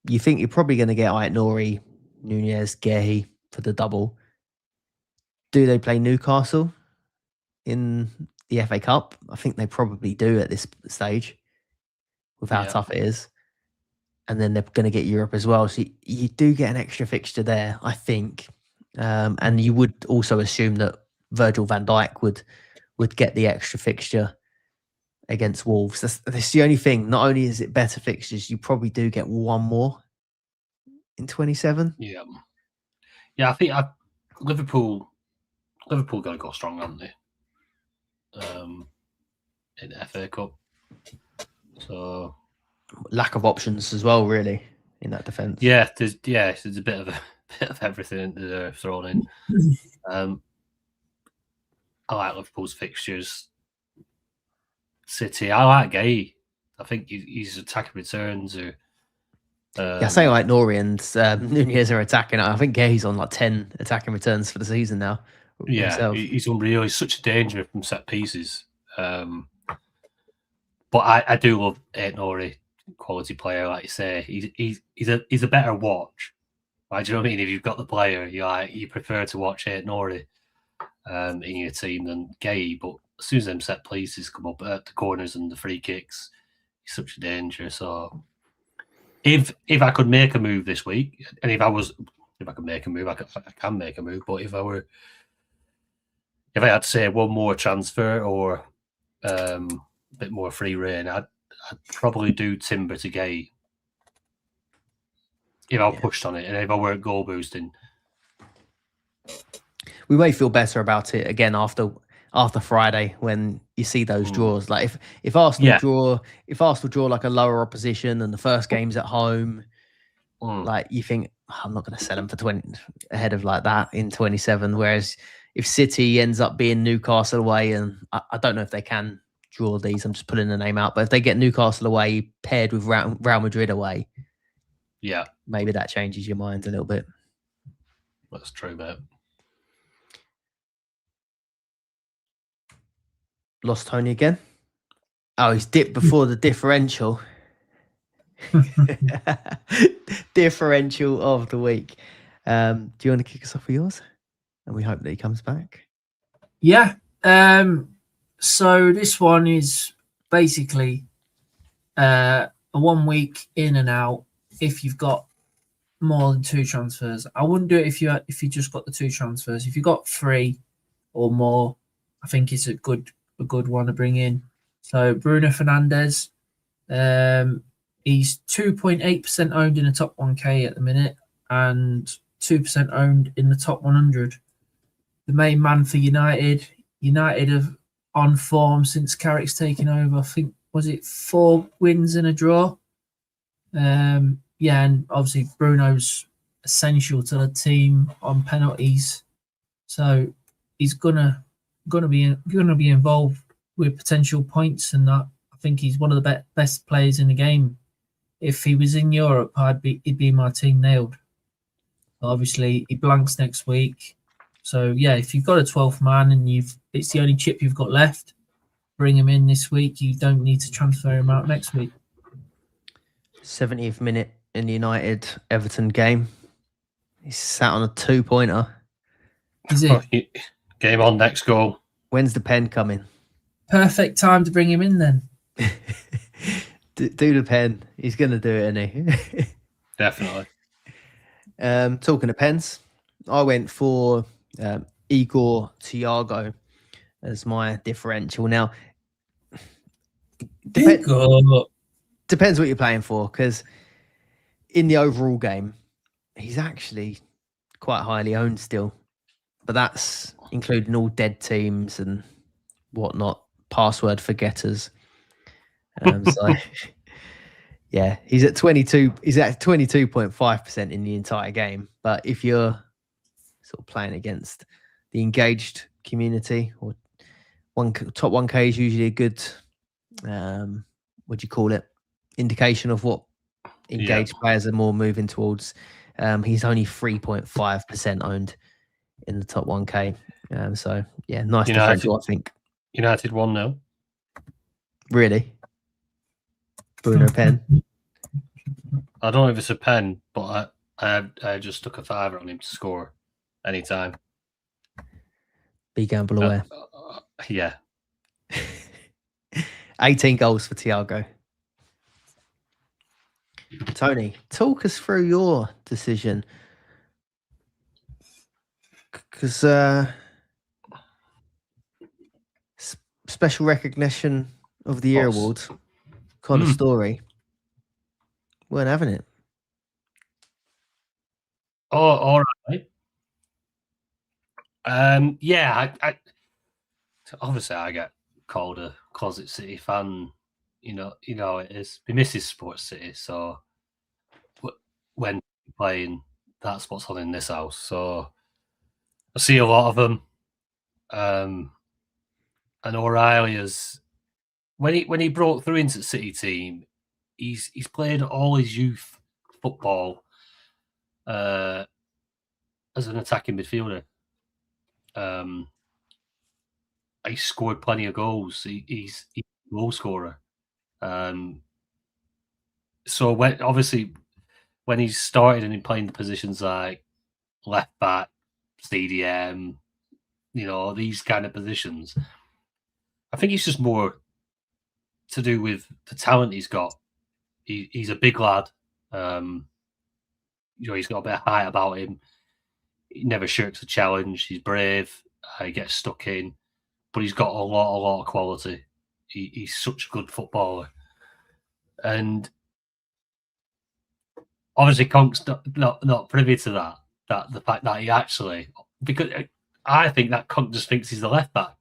you think you're probably going to get Nori, Nunez, Gehi for the double. Do they play Newcastle in the FA Cup. I think they probably do at this stage with how tough it is. And then they're going to get Europe as well. So you do get an extra fixture there, I think. And you would also assume that Virgil van Dijk would get the extra fixture against Wolves. That's the only thing. Not only is it better fixtures, you probably do get one more in 27. Yeah. I think Liverpool got to go strong, haven't they? In the FA Cup. So lack of options as well, really, in that defence. Yeah, there's a bit of everything that they're thrown in. I like Liverpool's fixtures. City, I like Gay. I think he's attacking returns. I say like Nori and Nunez are attacking. I think Gay's on like 10 attacking returns for the season now. Yeah, himself. He's unreal. He's such a danger from set pieces. But I do love Nori, quality player, like you say. He's a better watch. Right? Do you know what I mean? If you've got the player, you prefer to watch Nori in your team than Gay. But as soon as them set pieces come up at the corners and the free kicks, he's such a danger. So if I could make a move this week, and if I could make a move, I can make a move. But if I had to say one more transfer or a bit more free reign, I'd probably do Timber to Gay if I pushed on it, and if I weren't goal boosting. We may feel better about it again after Friday when you see those draws. Like if Arsenal draw like a lower opposition and the first game's at home, like you think I'm not going to sell them for 20 ahead of like that in 27. Whereas if City ends up being Newcastle away, and I don't know if they can draw these, I'm just putting the name out, but if they get Newcastle away paired with Real Madrid away, maybe that changes your mind a little bit. That's true, mate. Lost Tony again. Oh, he's dipped before the differential. Differential of the week. Do you want to kick us off with yours? And we hope that he comes back. Yeah. So this one is basically a 1 week in and out. If you've got more than 2 transfers, I wouldn't do it if you just got the 2 transfers. If you got 3 or more, I think it's a good one to bring in. So Bruno Fernandes, he's 2.8% owned in the top 1K at the minute and 2% owned in the top 100. The main man for United. United have on form since Carrick's taken over. I think, was it 4 wins and a draw? And obviously Bruno's essential to the team on penalties. So he's gonna be involved with potential points, and that I think he's one of the best players in the game. If he was in Europe, he'd be my team nailed. Obviously, he blanks next week. So yeah, if you've got a 12th man and it's the only chip you've got left, bring him in this week. You don't need to transfer him out next week. 70th minute in the United Everton game. He's sat on a 2-pointer. Is it? Game on, next goal. When's the pen coming? Perfect time to bring him in then. do the pen. He's going to do it, isn't he? Definitely. Talking of pens, I went for Igor Thiago as my differential. Now, depends what you're playing for, because in the overall game, he's actually quite highly owned still. But that's including all dead teams and whatnot, password forgetters. So, yeah, he's at 22. He's at 22.5% in the entire game. But if you're sort of playing against the engaged community, or top 1K is usually a good, what do you call it? Indication of what engaged players are more moving towards. He's only 3.5% owned in the top 1K. So yeah, nice differential, I think. United 1-0. Really? Bruno pen? I don't know if it's a pen, but I just stuck a $5 on him to score anytime. Be gamble aware. Yeah. 18 goals for Thiago. Tony, talk us through your decision. Because special recognition of the year Boss. awards kind of story. Weren't having it. Oh, all right. Yeah, I obviously I get called a closet City fan. You know it is. We misses Sports City, so when playing, that's what's on in this house. So I see a lot of them. And O'Reilly is when he broke through into the City team, he's played all his youth football as an attacking midfielder. He scored plenty of goals. He's a goal scorer. So when he started and he playing the positions like left back, CDM, these kind of positions, I think it's just more to do with the talent he's got. He's a big lad. He's got a bit of height about him. He never shirks a challenge. He's brave. He gets stuck in, but he's got a lot of quality. He's such a good footballer, and obviously Conk's not privy to that. That the fact that he actually, because I think that Conk just thinks he's the left back,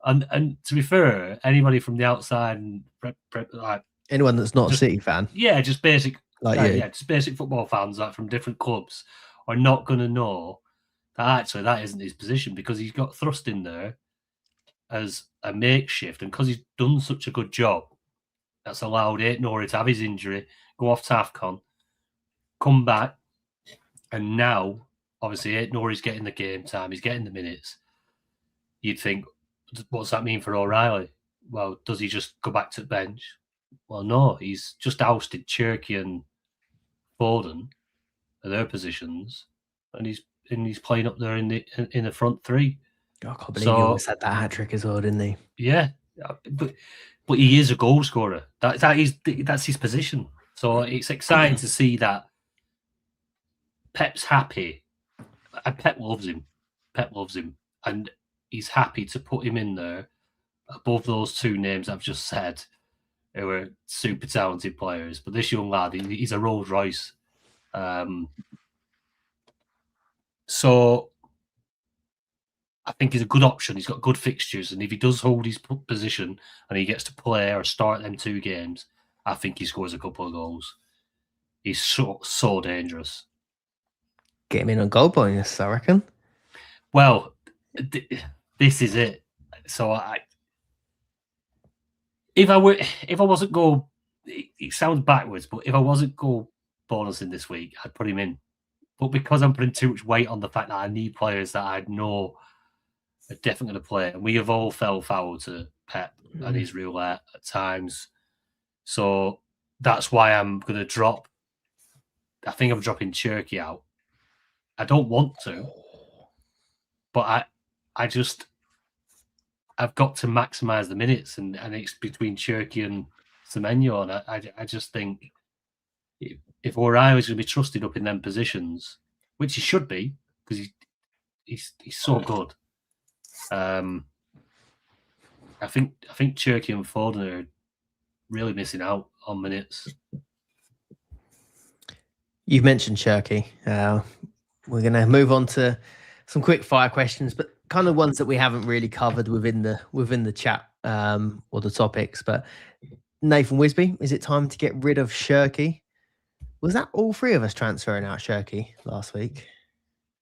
and to be fair, anybody from the outside and like anyone that's not a City fan, just basic, just basic football fans like from different clubs are not going to know that actually that isn't his position because he's got thrust in there as a makeshift, and because he's done such a good job, that's allowed Aït-Nouri to have his injury, go off to AFCON, come back, and now obviously Aït-Nouri's getting the game time, he's getting the minutes. You'd think, what's that mean for O'Reilly? Well, does he just go back to the bench? Well, no, he's just ousted Cherky and Foden at their positions, and he's playing up there in the front three. I can't believe he always had that hat trick as well, didn't he? Yeah, but he is a goal scorer. That's his position. So it's exciting to see that Pep's happy. And Pep loves him. And he's happy to put him in there above those two names I've just said, who are super talented players. But this young lad, he's a Rolls Royce. So I think he's a good option. He's got good fixtures, and if he does hold his position and he gets to play or start them 2 games, I think he scores a couple of goals. He's so dangerous. Get him in on goal bonus, I reckon. Well, this is it. So if I wasn't goal, it sounds backwards, but if I wasn't goal bonus in this week, I'd put him in. But because I'm putting too much weight on the fact that I need players that I know are definitely going to play, and we have all fell foul to Pep and his roulette at times. So that's why I'm going to drop. I think I'm dropping Cherky out. I don't want to, but I've got to maximise the minutes, and it's between Cherky and Semenyo, and I just think if O'Reilly's going to be trusted up in them positions, which he should be, because he's so good. I think Cherky and Foden are really missing out on minutes. You've mentioned Cherky. We're going to move on to some quick fire questions, but kind of ones that we haven't really covered within the chat or the topics. But Nathan Wisby, is it time to get rid of Cherky? Was that all 3 of us transferring out Cherky last week?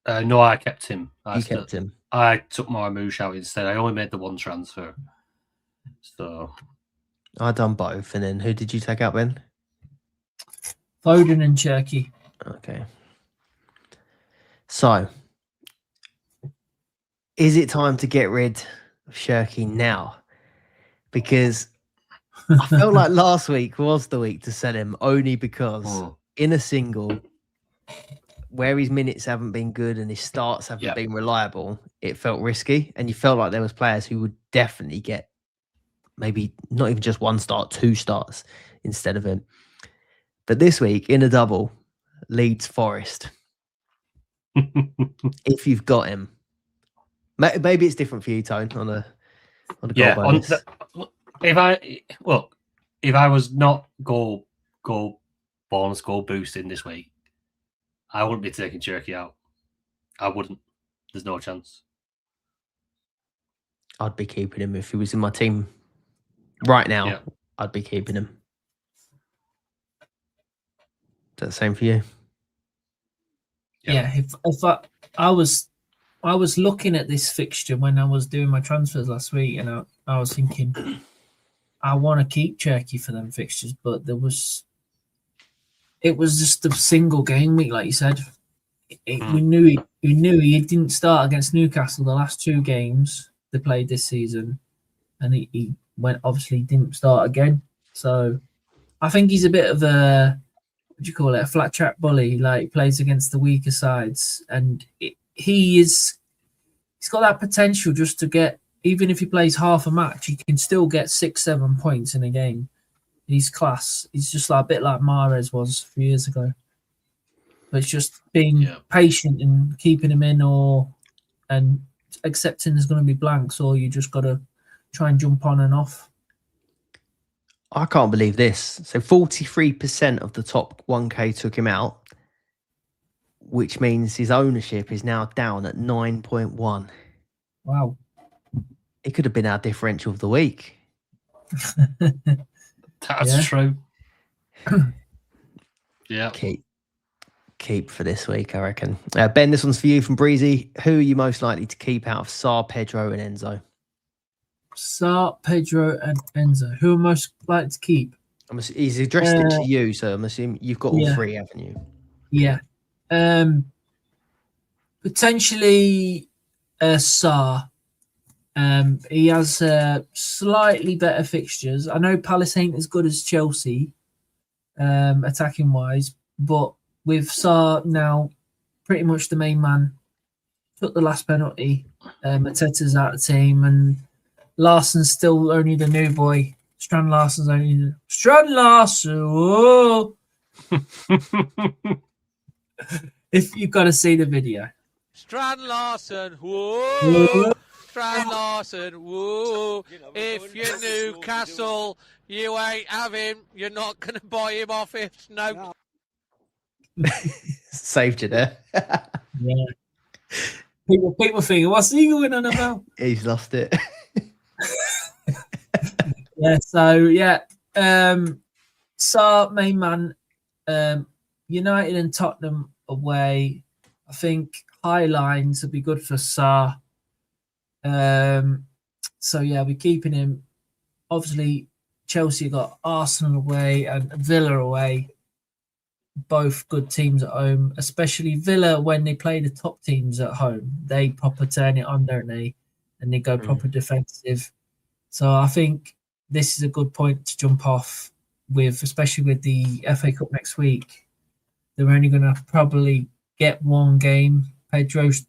No, I kept him. You kept him. I took Marmouche out instead. I only made the 1 transfer. So I done both. And then who did you take out, Ben? Foden and Cherky. Okay. So, is it time to get rid of Cherky now? Because I felt like last week was the week to sell him only because in a single where his minutes haven't been good and his starts haven't been reliable, it felt risky, and you felt like there was players who would definitely get maybe not even just 1 start, 2 starts instead of him. But this week in a double, Leeds Forest. If you've got him, maybe it's different for you, Tone, on a goal bonus. If I was not goal bonus, goal boosting this week, I wouldn't be taking Cherky out. I wouldn't. There's no chance. I'd be keeping him if he was in my team right now. Yeah. I'd be keeping him. Is that the same for you? Yeah. If I was looking at this fixture when I was doing my transfers last week, and I was thinking, I want to keep Cherky for them fixtures, but it was just a single game week, like you said. We knew he didn't start against Newcastle the last 2 games they played this season, and he didn't start again. So I think he's a bit of a, what do you call it, a flat track bully. Like, plays against the weaker sides, and he's got that potential just to get, even if he plays half a match, he can still get 6-7 points in a game. He's class. He's just like a bit like Mahrez was a few years ago. But it's just being patient and keeping him in, and accepting there's going to be blanks, or you just got to try and jump on and off. I can't believe this. So 43% of the top 1K took him out, which means his ownership is now down at 9.1. Wow. It could have been our differential of the week. That's true. Yeah. Keep for this week, I reckon. Ben, this one's for you from Breezy. Who are you most likely to keep out of Sarr, Pedro, and Enzo? Sarr, Pedro, and Enzo. Who are most likely to keep? He's addressed it to you, so I'm assuming you've got all 3, haven't you? Yeah. Potentially Sarr. He has slightly better fixtures. I know Palace ain't as good as Chelsea, attacking wise, but with Sarr now pretty much the main man, took the last penalty. Mateta's out of the team, and Larsson's still only the new boy. Strand Larsson's only the... Strand Larsson! Whoa! If you've got to see the video. Strand Larsson, whoa! Strand Larsson, whoa! If you're Newcastle, you ain't have him. You're not going to buy him off if no. Saved you there. Yeah. People think, what's he going on about? He's lost it. Yeah, so Sarr, main man. United and Tottenham away. I think high lines would be good for Sarr. So yeah, we're keeping him. Obviously, Chelsea got Arsenal away and Villa away. Both good teams at home, especially Villa when they play the top teams at home. They proper turn it on, don't they? And they go proper defensive. So I think this is a good point to jump off with, especially with the FA Cup next week. They're only going to probably get 1 game. Pedro's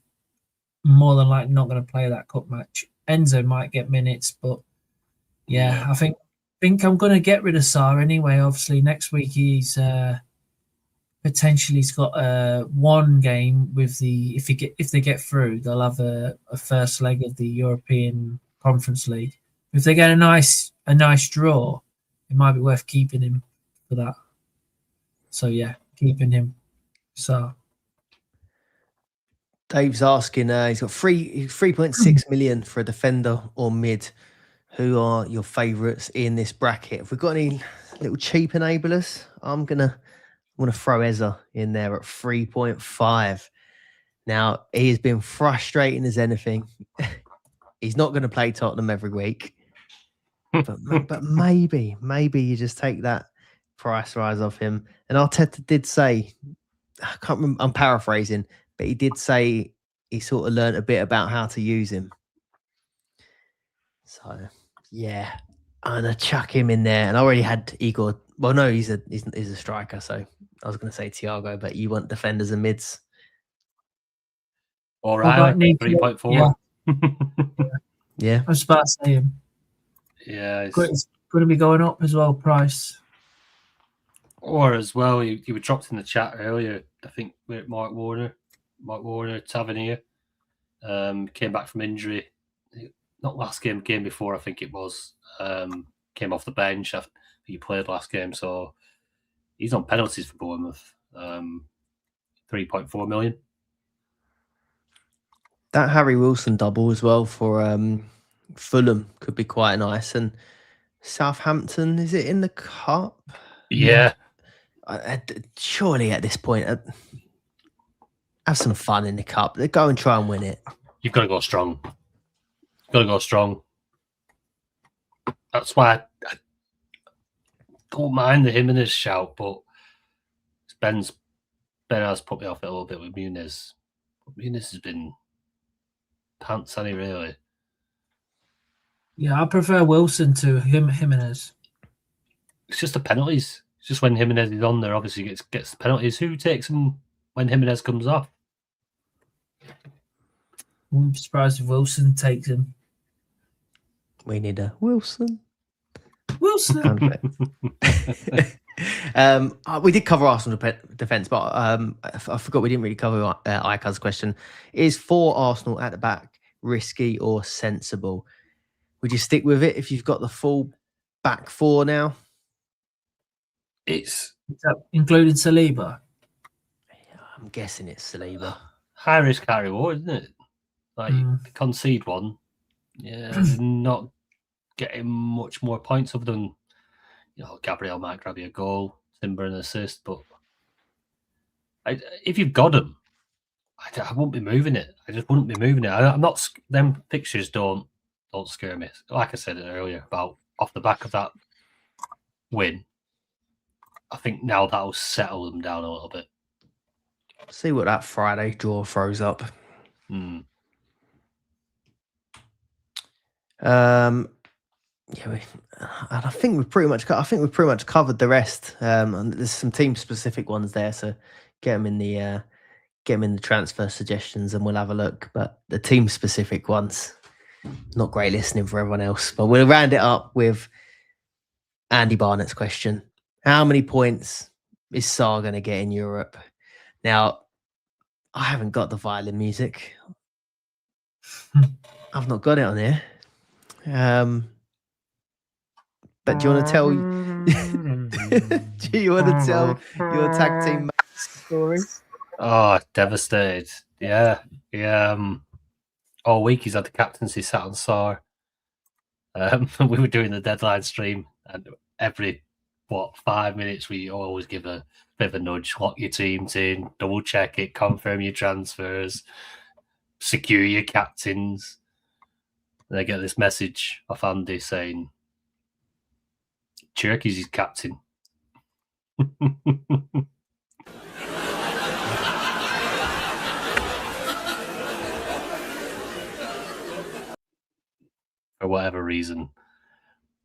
more than likely not going to play that cup match. Enzo might get minutes, but yeah. I think I'm going to get rid of Sarr anyway. Obviously, next week he's potentially got 1 game with the if they get through, they'll have a first leg of the European Conference League. If they get a nice draw, it might be worth keeping him for that. So yeah, keeping him. So Dave's asking, he's got 3.6 million for a defender or mid. Who are your favourites in this bracket? If we've got any little cheap enablers, I'm gonna throw Eza in there at 3.5. Now, he has been frustrating as anything. He's not going to play Tottenham every week. But maybe you just take that price rise off him. And Arteta did say, I can't remember, I'm paraphrasing, but he did say he sort of learned a bit about how to use him. So, yeah, I'm going to chuck him in there. And I already had Igor. Well, no, he's a striker, so I was going to say Thiago, but you want defenders and mids. All right, 3.4. Yeah. Yeah. I was about to say him. Yeah, It's going to be going up as well, price. Or as well, you were dropped in the chat earlier. I think with Mark Warner, Tavernier, came back from injury. Not last game, game before I think it was. Came off the bench after he played last game, so he's on penalties for Bournemouth. 3.4 million. That Harry Wilson double as well for Fulham could be quite nice. And Southampton, is it in the cup? Yeah. Surely at this point, have some fun in the cup. Go and try and win it. You've got to go strong. That's why I don't mind the Jimenez shout, but Ben has put me off it a little bit with Muniz. Muniz has been pants, hasn't he, really? Yeah, I prefer Wilson to Jimenez. It's just the penalties. It's just when Jimenez is on there, obviously gets the penalties. Who takes them when Jimenez comes off? I'm surprised if Wilson takes him. We need a Wilson. Wilson. We did cover Arsenal defence, but I forgot we didn't really cover Ika's question. Is 4 Arsenal at the back risky or sensible? Would you stick with it if you've got the full back 4 now? It's including Saliba. I'm guessing it's Saliba. High risk, high reward, isn't it? Like concede one, they're not getting much more points other than Gabriel might grab you a goal, Timber an assist, but if you've got them, I wouldn't be moving it. I just wouldn't be moving it. I'm not. Them fixtures don't scare me. Like I said earlier about off the back of that win, I think now that'll settle them down a little bit. See what that Friday draw throws up. I think we've pretty much covered the rest. And there's some team specific ones there, so get them in the transfer suggestions, and we'll have a look. But the team specific ones, not great listening for everyone else. But we'll round it up with Andy Barnett's question: how many points is Sarr going to get in Europe? Now, I haven't got the violin music. I've not got it on here. But do you want to tell? Do you want to tell your tag team story? Oh, devastated! Yeah. All week he's had the captaincy sat on Sarr. We were doing the deadline stream, and every 5 minutes we always give a bit of a nudge. Lock your teams in, double check it, confirm your transfers, secure your captains. And I get this message off Andy saying, Cherokee's his captain. For whatever reason,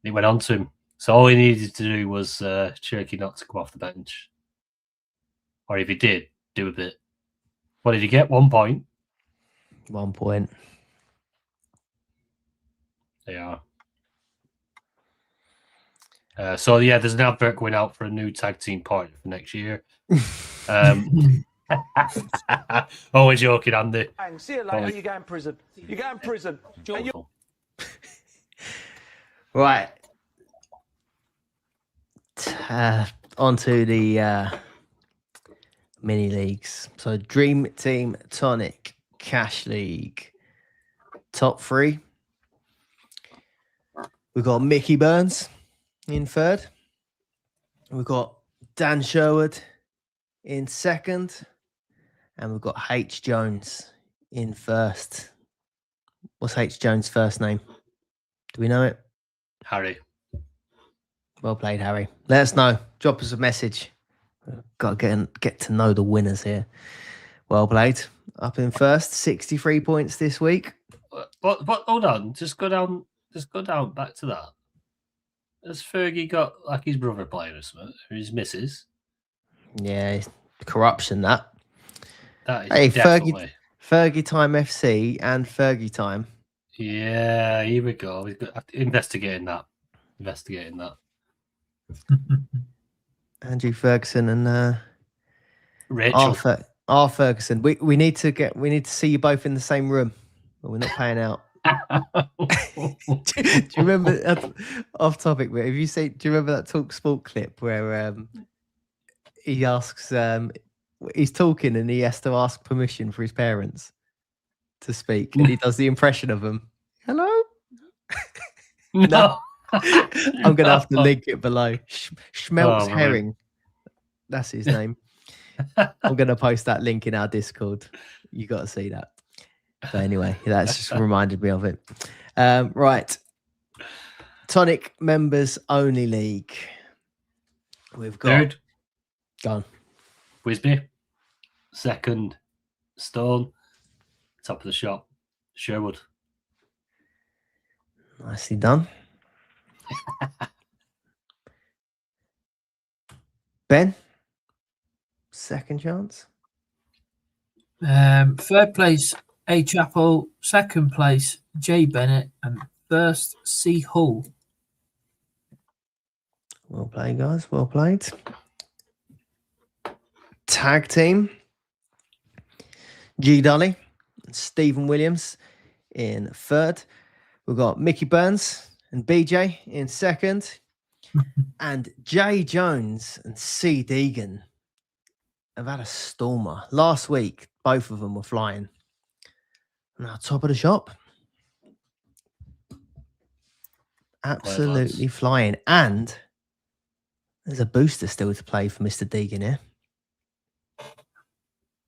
it went on to him. So all he needed to do was Cherokee not to come off the bench. Or if he did, do a bit. What did he get? 1 point? 1 point. They are. So yeah, there's an advert going out for a new tag team partner for next year. Oh, we're joking, Andy. And see you later. You go in prison. You go in prison. Right. Onto the mini leagues. So Dream Team Tonic Cash League. Top 3. We've got Mickey Burns in 3rd. We've got Dan Sherwood in 2nd. And we've got H. Jones in 1st. What's H. Jones' first name? Do we know it? Harry. Well played, Harry. Let us know. Drop us a message. Got to get to know the winners here. Well played. Up in 1st, 63 points this week. What? Hold on. Just go down back to that. Has Fergie got like his brother playing or something? Or his missus? Yeah, corruption that. That is hey, definitely. Fergie Time FC and Fergie Time. Yeah, here we go. We've got investigating that. Andrew Ferguson and Rachel. R. Ferguson. We need to see you both in the same room, but we're not paying out. Do you remember off topic? But do you remember that Talk Sport clip where he asks he's talking and he has to ask permission for his parents to speak, and he does the impression of them. Hello. No. I'm gonna have to link it below. Schmelz Herring. That's his name. I'm gonna post that link in our Discord. You got to see that. But anyway, that's just reminded me of it. Right. Tonic members only league. We've got Third, gone. Wisby. Second, Stone. Top of the shop, Sherwood. Nicely done. Ben, second chance. Third place, A Chapel. Second place, J Bennett. And first, C Hull. Well played, guys. Well played. Tag team. G Dolly and Stephen Williams in third. We've got Mickey Burns and BJ in second. And Jay Jones and C Deegan have had a stormer. Last week, both of them were flying. Now, top of the shop. Absolutely flying. And there's a booster still to play for Mr. Deegan here.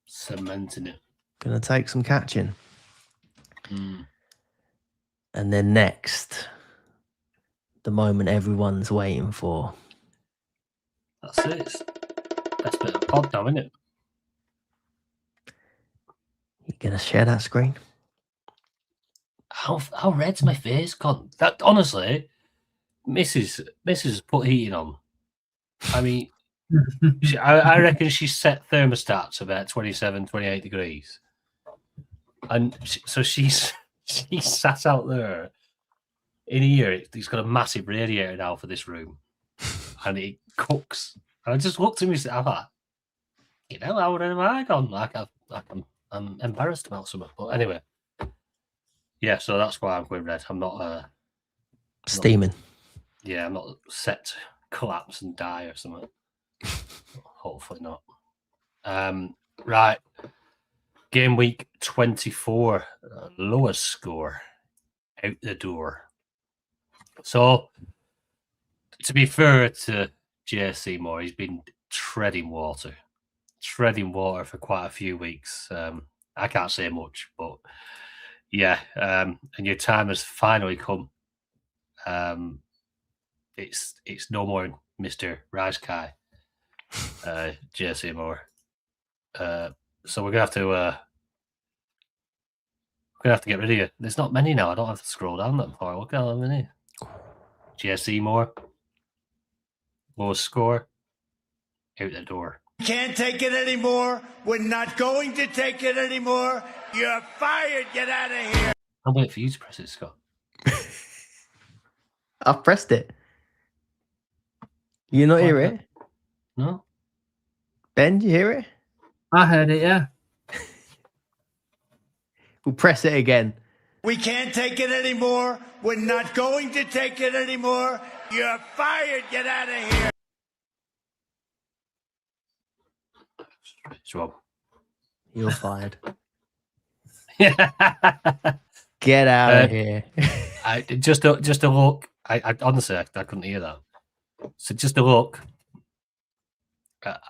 Cementing it. Going to take some catching. And then next, the moment everyone's waiting for. That's it. It's best bit of the pod now, isn't it? You going to share that screen? How red's my face gone? That honestly, Mrs. put heating on. I mean, I reckon she set thermostats about 27, 28 degrees. And so she's sat out there in here. It's got a massive radiator now for this room, and it cooks. And I just looked at myself, I thought, how am I gone? I'm embarrassed about something. But anyway, yeah. So that's why I'm going red. I'm not steaming. I'm not set to collapse and die or something. Hopefully not. Right. Game week 24, lowest score out the door. So, to be fair to JC Moore, he's been treading water for quite a few weeks. I can't say much, but yeah, and your time has finally come. It's no more Mr. Rice-Kai, JC Moore. So we're gonna have to get rid of you. There's not many now. I don't have to scroll down that far. Look how many. JC Moore. Lowest score. Out the door. Can't take it anymore. We're not going to take it anymore. You're fired. Get out of here. I'm waiting for you to press it, Scott. I've pressed it. You not hear it? No. Ben, do you hear it? I heard it, yeah. We'll press it again. We can't take it anymore. We're not going to take it anymore. You're fired. Get out of here. It's Rob. You're fired. Get out of here. Just a look. I honestly, I couldn't hear that. So just a look at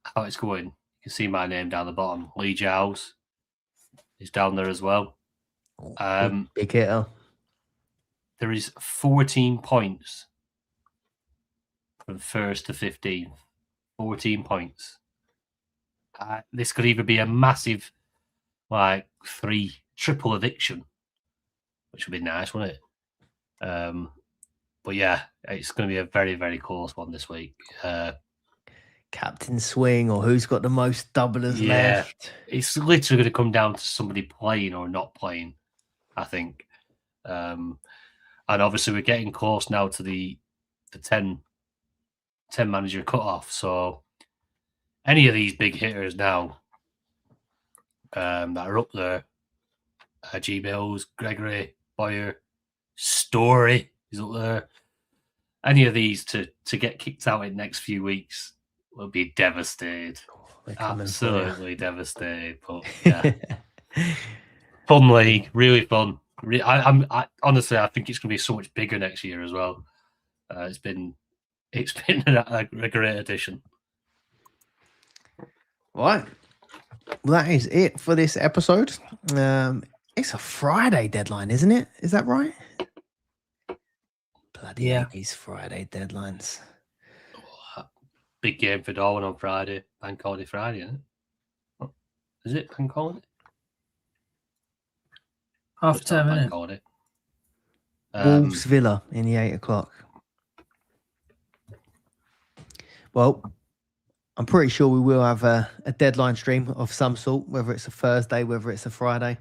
how it's going. You can see my name down the bottom. Lee Giles is down there as well. Big hitter. There is 14 points from first to 15th. 14 points. This could either be a massive, triple eviction, which would be nice, wouldn't it? But yeah, it's going to be a very, very close one this week. Captain swing, or who's got the most doublers left. It's literally going to come down to somebody playing or not playing, I think. And obviously we're getting close now to the 10 manager cut-off. So any of these big hitters now that are up there, G. Mills, Gregory, Boyer, Story is up there. Any of these to get kicked out in the next few weeks will be devastated. Absolutely devastated. But yeah, fun league, really fun. I honestly, I think it's going to be so much bigger next year as well. It's been a great addition. Right. Well, that is it for this episode. It's a Friday deadline, isn't it? Is that right? Bloody hell, these Friday deadlines. Big game for Darwin on Friday. Bank holiday Friday, isn't it? Is it bank holiday? Half term, bank isn't it? holiday. Wolves Villa in the 8 o'clock. Well, I'm pretty sure we will have a deadline stream of some sort, whether it's a Thursday, whether it's a Friday.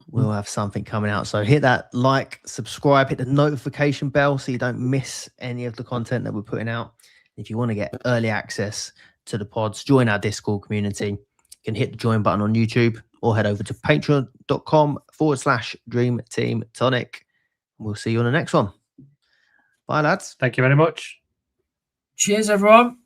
We'll have something coming out. So hit that like, subscribe, hit the notification bell so you don't miss any of the content that we're putting out. If you want to get early access to the pods, join our Discord community. You can hit the join button on YouTube or head over to patreon.com/Dream Team Tonic. We'll see you on the next one. Bye, lads. Thank you very much. Cheers, everyone.